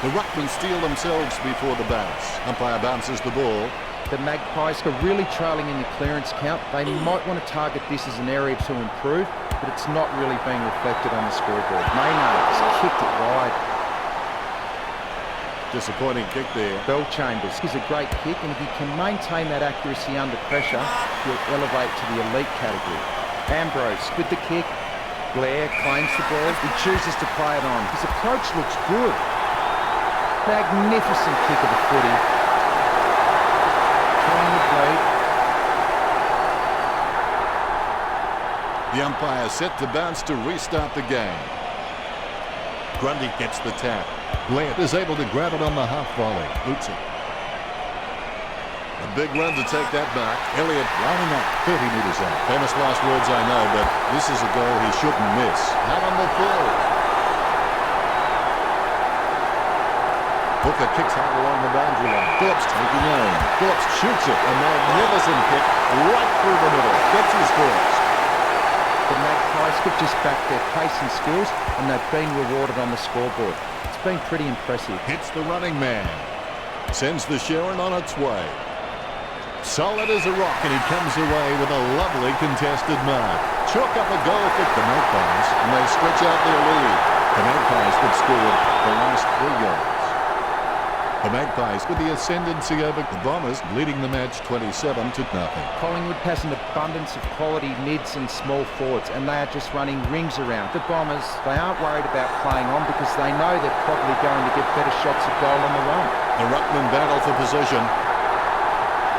The Ruckmen steal themselves before the bounce. Umpire bounces the ball. The Magpies are really trailing in the clearance count. They might want to target this as an area to improve, but it's not really being reflected on the scoreboard. Maynard has kicked it wide. Disappointing kick there. Bellchambers is a great kick, and if he can maintain that accuracy under pressure, he'll elevate to the elite category. Ambrose with the kick. Blair claims the ball. He chooses to play it on. His approach looks good. Magnificent kick of the footy. The umpire set to bounce to restart the game. Grundy gets the tap. Blair is able to grab it on the half volley. Boots it. A big run to take that back. Elliott lining up 30 metres out. Famous last words, I know, but this is a goal he shouldn't miss. Out on the full. Booker kicks hard along the boundary line. Phillips taking aim. Phillips shoots it. A magnificent kick right through the middle. Gets his first. The Magpies could just back their pace and skills, and they've been rewarded on the scoreboard. It's been pretty impressive. Hits the running man. Sends the Sharon on its way. Solid as a rock, and he comes away with a lovely contested mark. Chalk up a goal for the Magpies, and they stretch out their lead. The Magpies have scored the last 3 goals. The Magpies with the ascendancy over the Bombers, leading the match 27-0. Collingwood has an abundance of quality mids and small forwards, and they are just running rings around. The Bombers, they aren't worried about playing on because they know they're probably going to get better shots at goal on the run. The Ruckmen battle for position.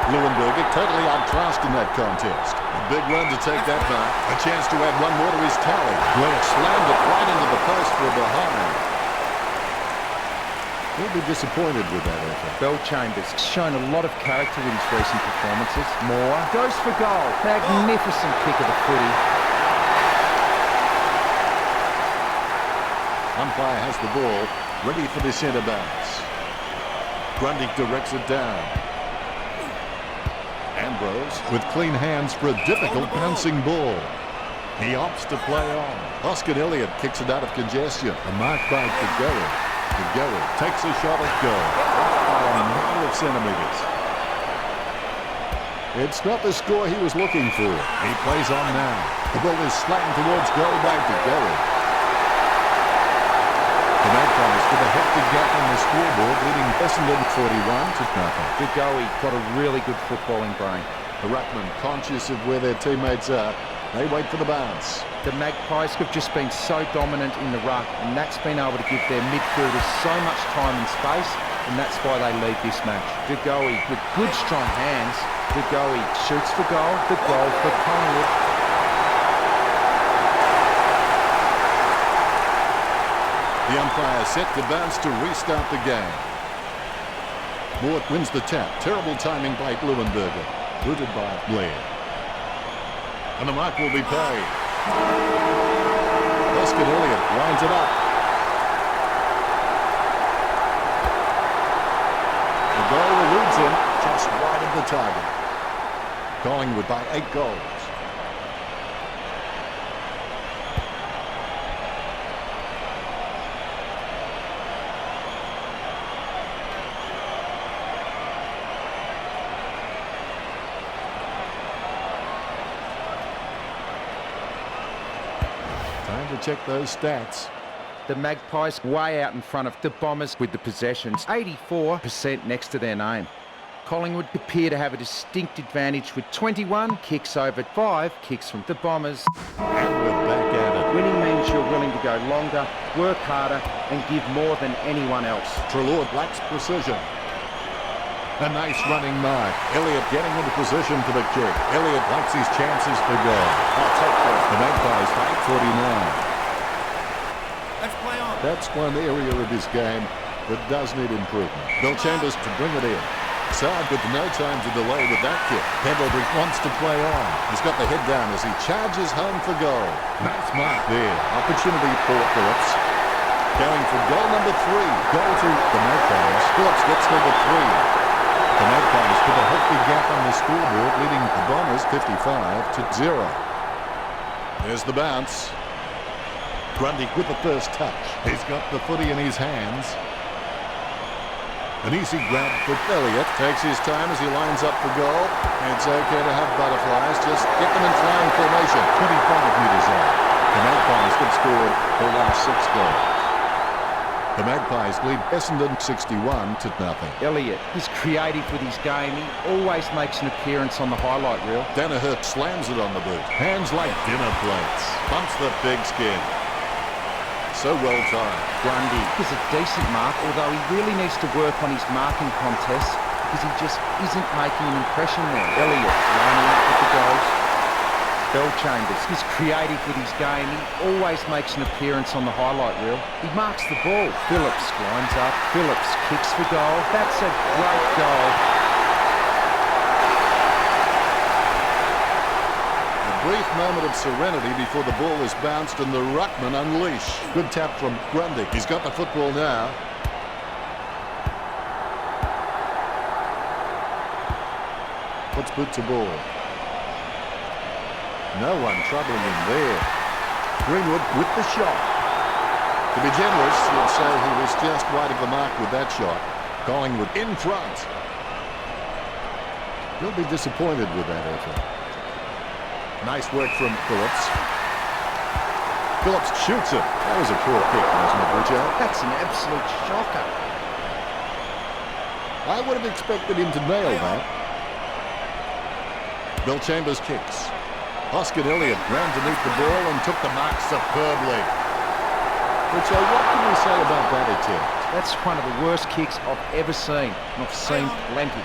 Leuenberger totally outclassed in that contest. A big run to take that back. A chance to add one more to his tally. Blair slammed it right into the post for behind. He'll be disappointed with that effort. Bellchambers shown a lot of character in his recent performances. Moore goes for goal. Magnificent kick of the footy. Umpire has the ball, ready for the centre bounce. Grundy directs it down. Ambrose with clean hands for a difficult bouncing ball. He opts to play on. Oscar Elliott kicks it out of congestion. A mark by Kagera. Kagera takes a shot at goal. By a number of centimetres. It's not the score he was looking for. He plays on now. The ball is slatting towards goal by Kagera. The Magpies with a hefty gap on the scoreboard, leading Essendon 41-0. Degoe got a really good footballing brain. The Ruckmen, conscious of where their teammates are, they wait for the bounce. The Magpies have just been so dominant in the ruck, and that's been able to give their midfielders so much time and space, and that's why they lead this match. Degoe with good strong hands. Degoe shoots for goal. The goal for Collingwood. The umpire set to bounce to restart the game. Moore wins the tap. Terrible timing by Leuenberger. Booted by Blair. And the mark will be paid. Oscar Elliott winds it up. The goal eludes him just wide of the target. Collingwood by 8 goals. Time to check those stats. The Magpies way out in front of the Bombers with the possessions, 84% next to their name. Collingwood appear to have a distinct advantage with 21 kicks over 5 kicks from the Bombers. And we're back at it. Winning means you're willing to go longer, work harder and give more than anyone else. Treloar lacks precision. A nice running mark. Elliott getting into position for the kick. Elliott likes his chances for goal. I'll take that. The Magpies fight 49. Let's play on. That's one area of his game that does need improvement. Bill Chambers to bring it in. Saab with no time to delay with that kick. Pendlebury wants to play on. He's got the head down as he charges home for goal. Nice mark there. Opportunity for Phillips. Going for goal number 3. Goal to the Magpies. Phillips gets number 3. The Magpies put a healthy gap on the scoreboard, leading the Bombers 55-0. There's the bounce. Grundy with the first touch. He's got the footy in his hands. An easy grab for Elliott. Takes his time as he lines up for goal. It's okay to have butterflies. Just get them in flying formation. 25 metres out. The Magpies have scored their last 6 goals. The Magpies lead Essendon 61-0. Elliott is creative with his game. He always makes an appearance on the highlight reel. Danaher slams it on the boot. Hands like dinner plates. Bumps the pigskin. So well timed. Grundy is a decent mark, although he really needs to work on his marking contests because he just isn't making an impression there. Elliott lining up with the goals. Bell Chambers is creative with his game. He always makes an appearance on the highlight reel. He marks the ball. Phillips lines up. Phillips kicks for goal. That's a great goal. A brief moment of serenity before the ball is bounced and the ruckman unleash. Good tap from Grundy. He's got the football now. Puts boot to ball. No one troubling him there. Greenwood with the shot. To be generous, you'd say he was just wide of the mark with that shot. Collingwood in front. He'll be disappointed with that effort. Nice work from Phillips. Phillips shoots it. That was a poor kick, wasn't it, Richard? That's an absolute shocker. I would have expected him to nail that. Bill Chambers kicks. Oscar Elliott ran to meet the ball and took the mark superbly. Richard, what can you say about that attempt? That's one of the worst kicks I've ever seen. And I've seen plenty.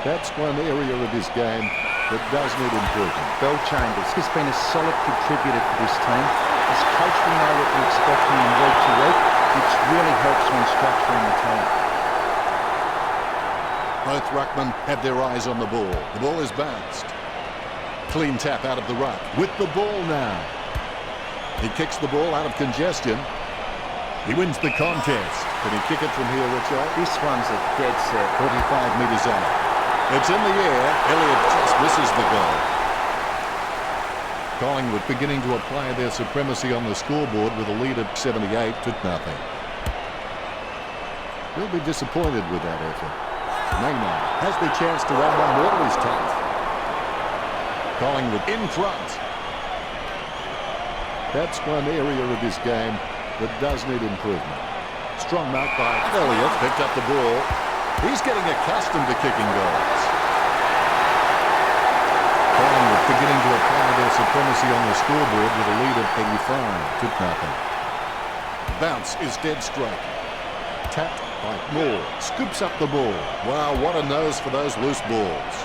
That's one area of his game that does need improvement. Bell Chambers has been a solid contributor for this team. As coach, we know what we expect from him week to week, which really helps when structuring the team. Both ruckmen have their eyes on the ball. The ball is bounced. Clean tap out of the ruck. With the ball now. He kicks the ball out of congestion. He wins the contest. Can he kick it from here, Richard? This one's a dead set. 45 metres out. It's in the air. Elliott just misses the goal. Collingwood beginning to apply their supremacy on the scoreboard with a lead of 78-0. He'll be disappointed with that effort. Maynard has the chance to add one more to his tank. Collingwood in front. That's one area of his game that does need improvement. Strong mark by Elliott. Picked up the ball. He's getting accustomed to kicking goals. Collingwood beginning to apply their supremacy on the scoreboard with a lead of 85-0. Bounce is dead straight. Tapped by Moore. Scoops up the ball. Wow, what a nose for those loose balls.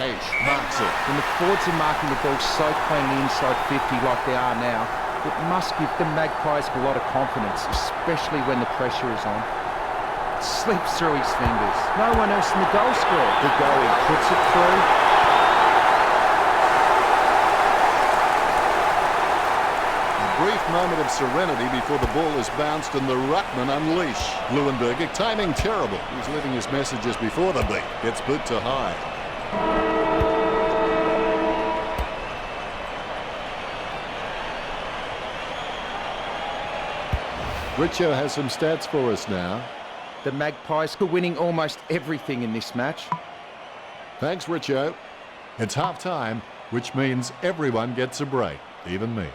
H marks it. When the forwards are marking the ball so cleanly inside 50 like they are now, it must give the Magpies a lot of confidence, especially when the pressure is on. It slips through his fingers. No one else in the goal square. The goalie puts it through. A brief moment of serenity before the ball is bounced and the ruckman unleash. Leuenberger timing terrible. He's leaving his messages before the beat. Gets boot to high. Richo has some stats for us now. The Magpies are winning almost everything in this match. Thanks, Richo. It's half-time, which means everyone gets a break. Even me.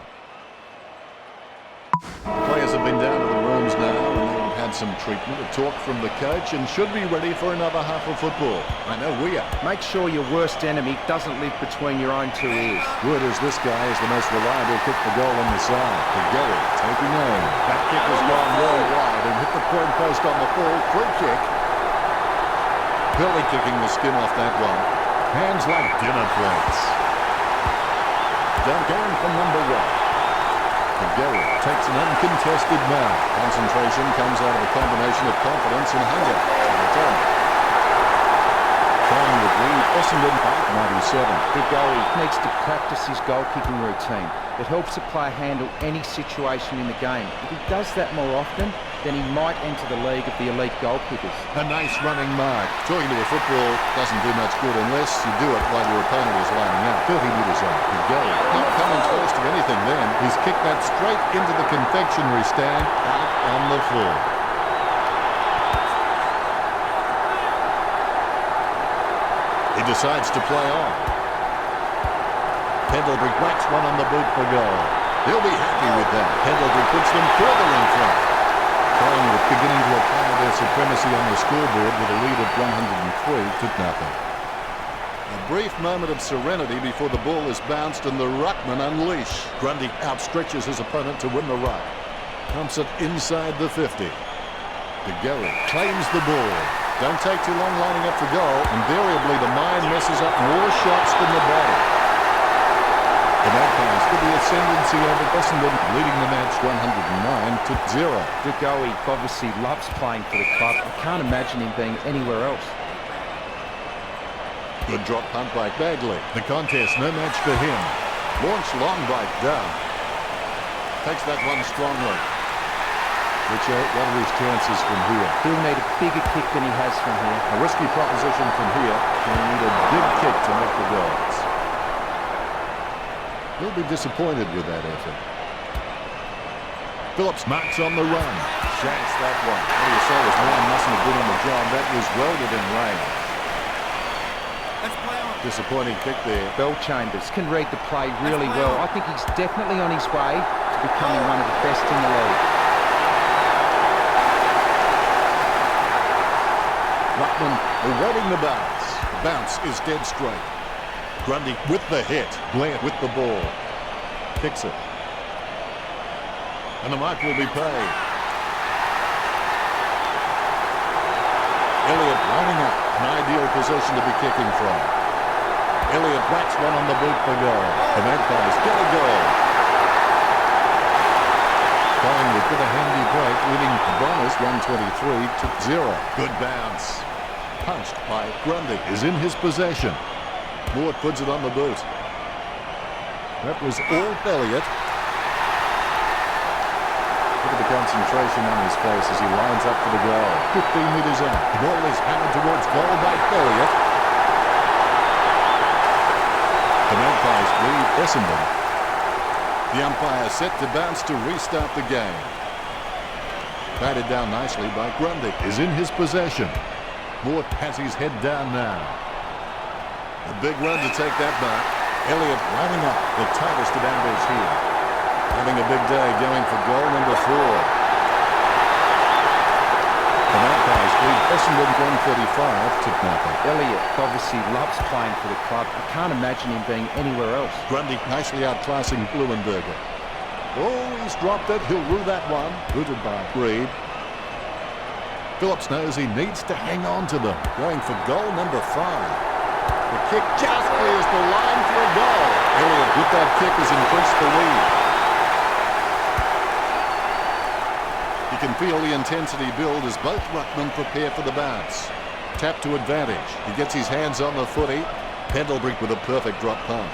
The players have been down to the rooms now and they've had some treatment, a talk from the coach, and should be ready for another half of football. I know we are. Make sure your worst enemy doesn't live between your own two ears. Word is this guy is the most reliable kick for goal on the side. The Gary taking aim. That kick has gone well wide and hit the point post on the full. Free kick. Billy kicking the skin off that one. Hands like dinner plates. Dunk in from number one. Gary takes an uncontested mark. Concentration comes out of a combination of confidence and hunger. Trying with lead, Essendon 97. Gary needs to practice his goal-kicking routine. It helps the player handle any situation in the game. If he does that more often, then he might enter the league of the elite goal kickers. A nice running mark. Talking to a football doesn't do much good unless you do it while your opponent is lining up. 30 metres out. Gary not coming close to anything then. He's kicked that straight into the confectionery stand out on the floor. He decides to play on. Pendlebury whacks one on the boot for goal. He'll be happy with that. Pendlebury puts them further in front. Collingwood beginning to apply their supremacy on the scoreboard with a lead of 103-0. A brief moment of serenity before the ball is bounced and the ruckman unleash. Grundy outstretches his opponent to win the ruck. Pumps it inside the 50. De Gary claims the ball. Don't take too long lining up for goal. Invariably, the mind messes up more shots than the body. The Magpies with the ascendancy over Essendon, leading the match 109-0. De Gary obviously loves playing for the club. I can't imagine him being anywhere else. Good drop punt by Bagley. The contest, no match for him. Launch long by Dunn. Takes that one strongly. Richard, what are his chances from here? He'll need a bigger kick than he has from here. A risky proposition from here. He'll need a big kick to make the goals. He'll be disappointed with that effort. Phillips marks on the run. Shanks that one. What do you say? His man mustn't have been on the job. That was welded in range. Let's play on. Disappointing kick there. Bellchambers can read the play really well. I think he's definitely on his way to becoming one of the best in the league. Ruckman awaiting the bounce. The bounce is dead straight. Grundy with the hit. Blair with the ball. Kicks it. And the mark will be paid. Elliott lining up. An ideal position to be kicking from. Elliott whacks one on the boot for goal. The Magpies get a goal. Collingwood with a handy break, leading the Bombers 123-0. Good bounce. Punched by Grundy. Is in his possession. Moore puts it on the boot. That was all Elliott. Look at the concentration on his face as he lines up for the goal. 15 metres out. The ball is hammered towards goal by Elliott. The Magpies lead Essendon. The umpire set to bounce to restart the game. Batted down nicely by Grundy. Is in his possession. Moore has his head down now. A big run to take that back. Elliott lining up the tightest of angles here. Having a big day going for goal number 4. The Magpies lead Essendon 135-0. Elliott obviously loves playing for the club. I can't imagine him being anywhere else. Grundy nicely outclassing Blumenberger. Oh, he's dropped it. He'll rue that one. Rooted by Reed. Phillips knows he needs to hang on to them. Going for goal number 5. The kick just clears the line for a goal. Elliott with that kick has increased the lead. You can feel the intensity build as both ruckmen prepare for the bounce. Tap to advantage. He gets his hands on the footy. Pendlebury with a perfect drop punt.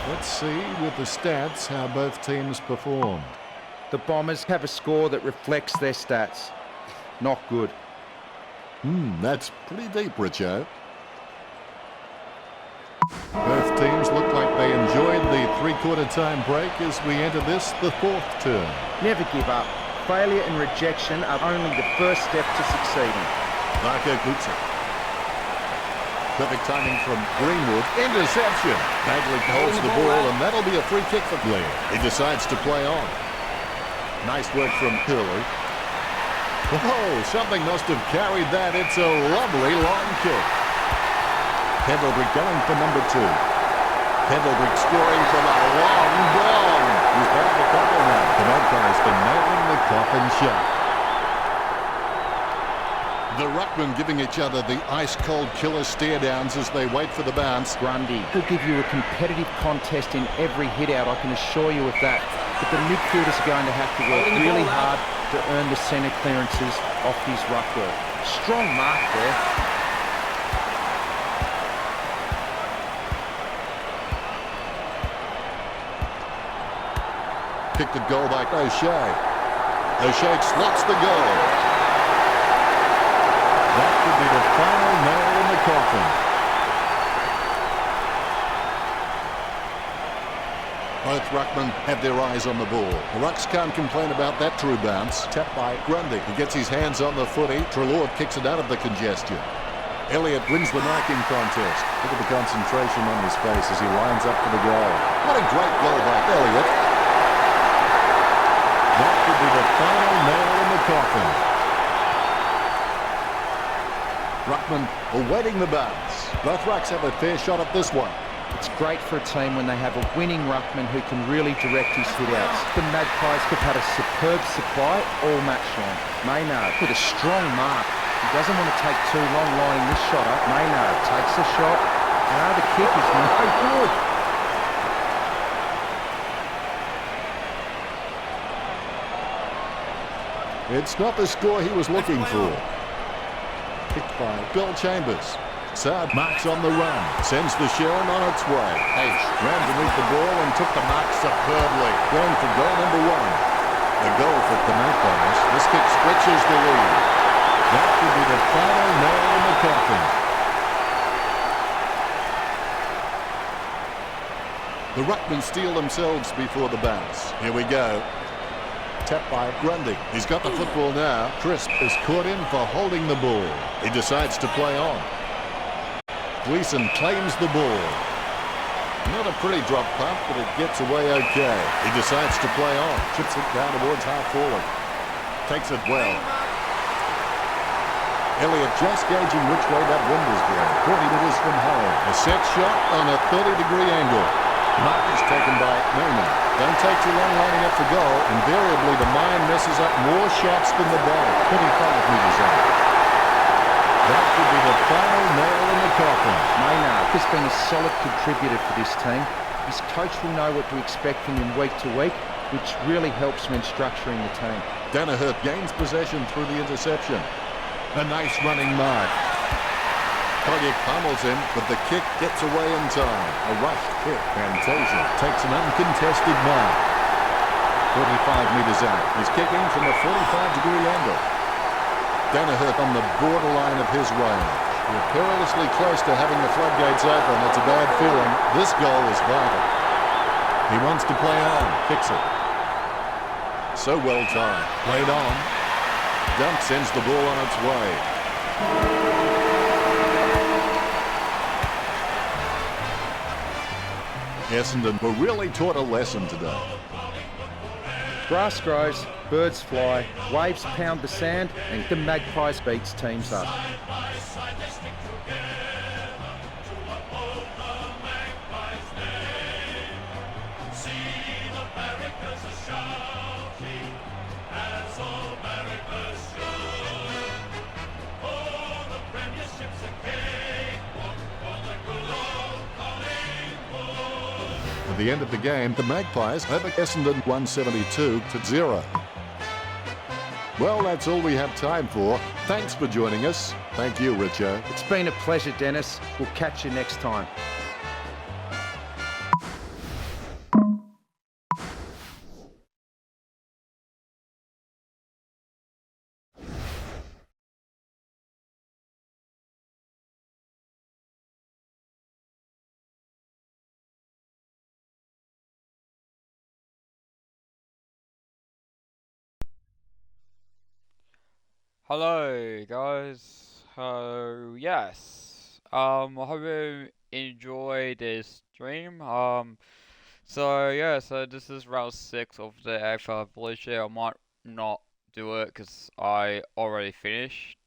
Let's see with the stats how both teams performed. The Bombers have a score that reflects their stats. Not good. That's pretty deep, Richo. Both teams look like they enjoyed the three-quarter time break as we enter this, the fourth term. Never give up. Failure and rejection are only the first step to succeeding. Marco Gutsa. Perfect timing from Greenwood. Interception. Bagley holds the ball, and that'll be a free kick for Blair. He decides to play on. Nice work from Hurley. Oh, something must have carried that. It's a lovely long kick. Pendlebury going for number 2. Pendlebury scoring from a long bomb. He's got the couple now. The Magpies been nailing the coffin shut. The ruckmen giving each other the ice-cold killer stare-downs as they wait for the bounce. Grundy will give you a competitive contest in every hit-out, I can assure you of that. But the midfielders are going to have to work really hard to earn the centre clearances off his ruck work. Strong mark there. Kicked at goal by O'Shea. O'Shea slots the goal. That could be the final nail in the coffin. Both ruckmen have their eyes on the ball. The Rucks can't complain about that true bounce. Tapped by Grundy. He gets his hands on the footy. Treloar kicks it out of the congestion. Elliott wins the marking contest. Look at the concentration on his face as he lines up for the goal. What a great goal by Elliott. That could be the final nail in the coffin. Ruckman awaiting the bounce. Both Rucks have a fair shot at this one. It's great for a team when they have a winning ruckman who can really direct his hit-outs. The Magpies have had a superb supply all match long. Maynard with a strong mark. He doesn't want to take too long lining this shot up. Maynard takes a shot. The kick is no good. It's not the score he was looking for. Kicked by Bill Chambers. Saad marks on the run. Sends the Sharon on its way. H ran to meet the ball and took the mark superbly. Going for goal number 1. A goal for the Magpies. This kick stretches the lead. That could be the final nail in the coffin. The ruckmen steel themselves before the bounce. Here we go. Tapped by Grundy. He's got the football now. Crisp is caught in for holding the ball. He decides to play on. Gleeson claims the ball. Not a pretty drop punt, but it gets away okay. He decides to play on. Chips it down towards half forward. Takes it well. Elliott just gauging which way that wind is blowing. 40 metres from home. A set shot on a 30-degree angle. Mark is taken by Newman. Don't take too long lining up for goal. Invariably, the mind messes up more shots than the body. 25 metres out. That could be the final nail in the coffin. Maynard has been a solid contributor for this team. His coach will know what to expect from him week to week, which really helps when structuring the team. Danaher gains possession through the interception. A nice running mark. Collier pummels him, but the kick gets away in time. A rush kick. Fantasia takes an uncontested mark. 45 metres out. He's kicking from a 45-degree angle. Danaher on the borderline of his range. We're perilously close to having the floodgates open. It's a bad feeling. This goal is vital. He wants to play on. Kicks it. So well timed. Played on. Dump sends the ball on its way. Essendon were really taught a lesson today. Grass grows, birds fly, waves pound the sand, and the Magpies beats teams up. At the end of the game, the Magpies over Essendon 172-0. Well, that's all we have time for. Thanks for joining us. Thank you, Richo. It's been a pleasure, Dennis. We'll catch you next time. Hello, guys. Yes. I hope you enjoy this stream. So this is round six of the AFL Evolution. I might not do it because I already finished.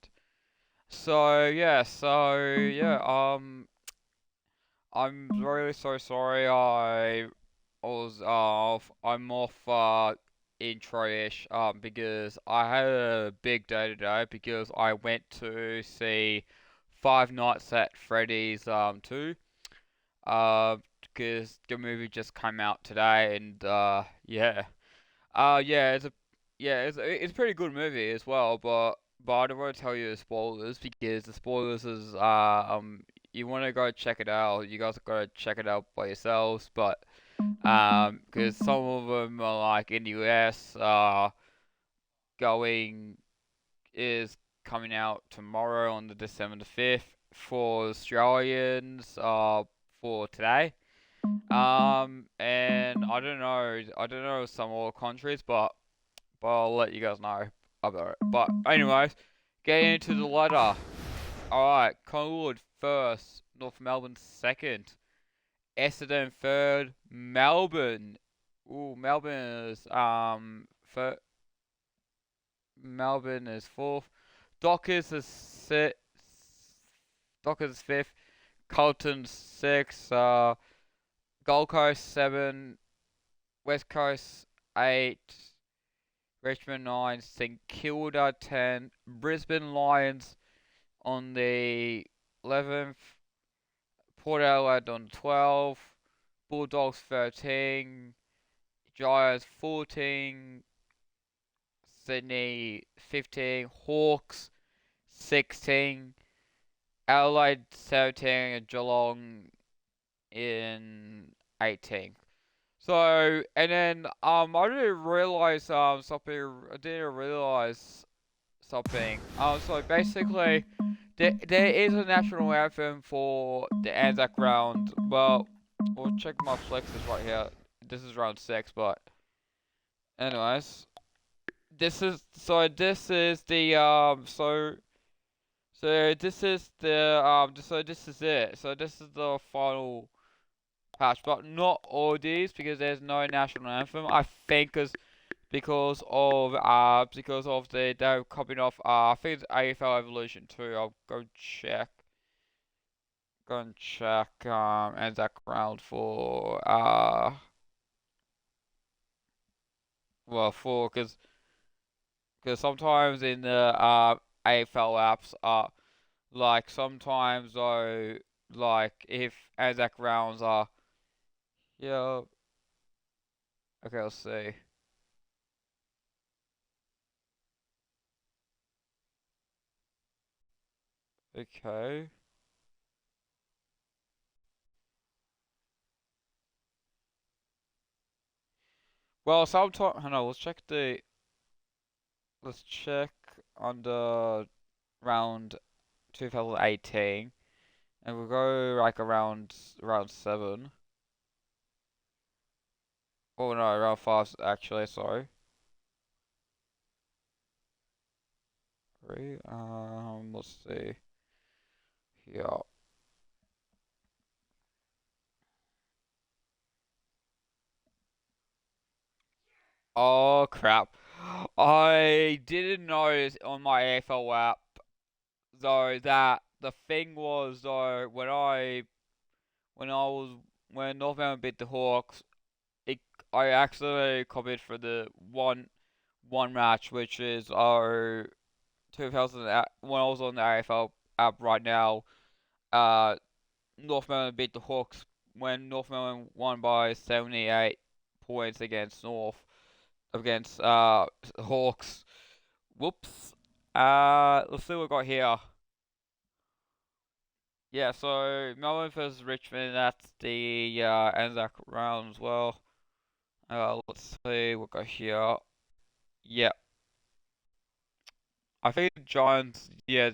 I'm really so sorry. I'm off intro-ish because I had a big day today because I went to see Five Nights at Freddy's 2 because the movie just came out today and yeah, it's a pretty good movie as well, but I don't want to tell you the spoilers because the spoilers is you want to go check it out. You guys gotta check it out by yourselves, but because some of them are like in the US, going is coming out tomorrow on the December the 5th for Australians, for today. And I don't know some other countries, but I'll let you guys know about it. But anyways, getting into the letter. Alright, Collingwood first, North Melbourne second, Essendon third, Melbourne. Ooh, Melbourne is fourth. Dockers is Dockers is fifth. Carlton sixth. Gold Coast seven. West Coast eight. Richmond 9, St Kilda 10, Brisbane Lions on the 11th, Port Adelaide on 12, Bulldogs 13, Giants 14, Sydney 15, Hawks 16, Adelaide 17, and Geelong in 18. So, and then I didn't realize something. I didn't realize something. So basically, there is a national anthem for the ANZAC round. Well, we'll check my flexes right here. This is round six, but anyways, this is the this is it. So this is the final patch, but not all these because there's no national anthem. I think because of they're copying off I think it's AFL Evolution 2. I'll go and check ANZAC round for for because sometimes in the AFL apps like sometimes though like if ANZAC rounds are yeah. Okay, let's see. Okay. Well, sometimes, hang on, let's check on the round 2018, and we'll go like around round 7. Oh no, round 5 actually, sorry. 3, let's see. Yeah. Oh crap. I didn't notice on my AFL app though that the thing was though when I was when North Melbourne beat the Hawks, it I actually copied for the one match which is our 2000 when I was on the AFL app right now. North Melbourne beat the Hawks when North Melbourne won by 78 points against Hawks. Whoops. Let's see what we got here. Yeah, so Melbourne versus Richmond. That's the ANZAC round as well. Let's see what we got here. Yeah, I think Giants. Yeah,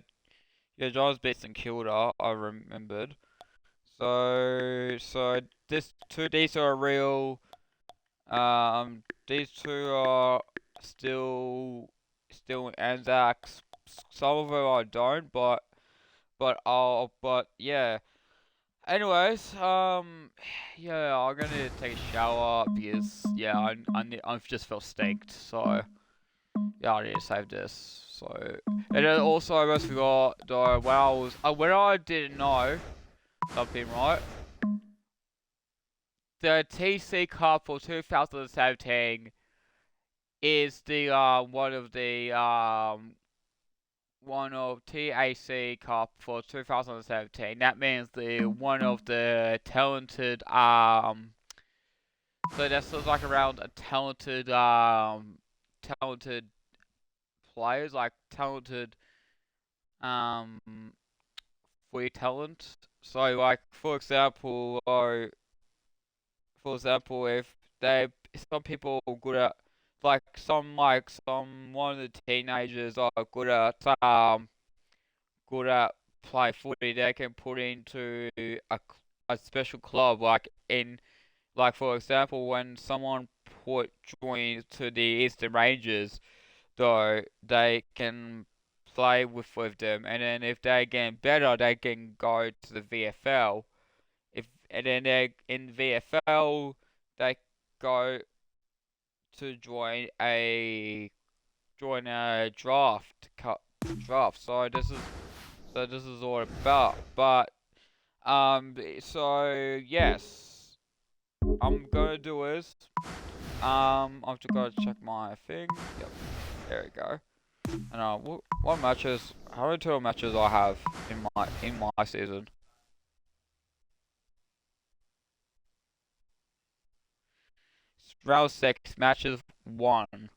Giants beat St Kilda. I remembered. So these are real. These two are still Anzacs. some of them I don't, but yeah. Anyways, yeah, I'm gonna take a shower because yeah, I've just felt staked, so yeah, I need to save this. So, and then also I almost forgot though when I didn't know something right. The TC Cup for 2017 is the one of TAC Cup for 2017. That means the one of the talented so that's just like around a talented players, like talented um free talent. So like for example, if they some people are good at some one of the teenagers are good at play footy, they can put into a special club like for example when someone put joined to the Eastern Rangers, though they can play with them, and then if they get better, they can go to the VFL. If and then they in VFL, they go to join a draft. So this is all about. But so yes, I'm gonna do is I've just gotta check my thing. Yep, there we go. And what matches? How many total matches I have in my season? Round 6 matches 1.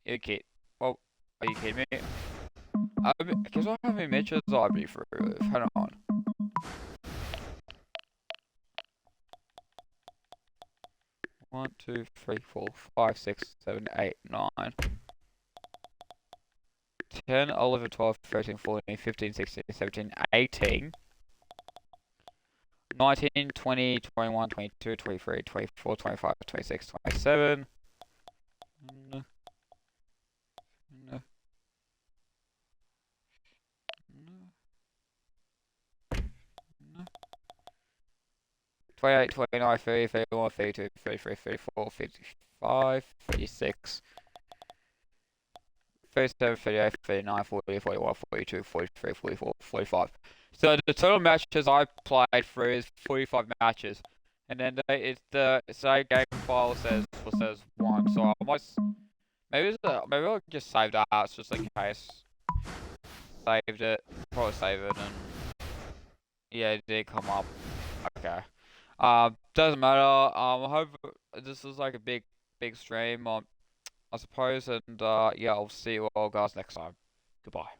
Okay. Well, are you kidding me? Because I how many matches I've been through with. Hang on. 1, 2, 3, 4, 5, 6, 7, 8, 9, 10, 11, 12, 13, 14, 15, 16, 17, 18, 19, 20, 21, 22, 23, 24, 25, 26, 27. 28, 29, 30, 31, 32, 33, 34, 55, 36, 37, 38, 39, 40, 41, 42, 43, 44, 45. So the total matches I played through is 45 matches. And then the game file says 1. So I might maybe I'll just save that just in case. Saved it. Probably save it and yeah, it did come up. Okay. Doesn't matter. I hope this is like a big stream. I suppose, and yeah, I'll see you all guys next time. Goodbye.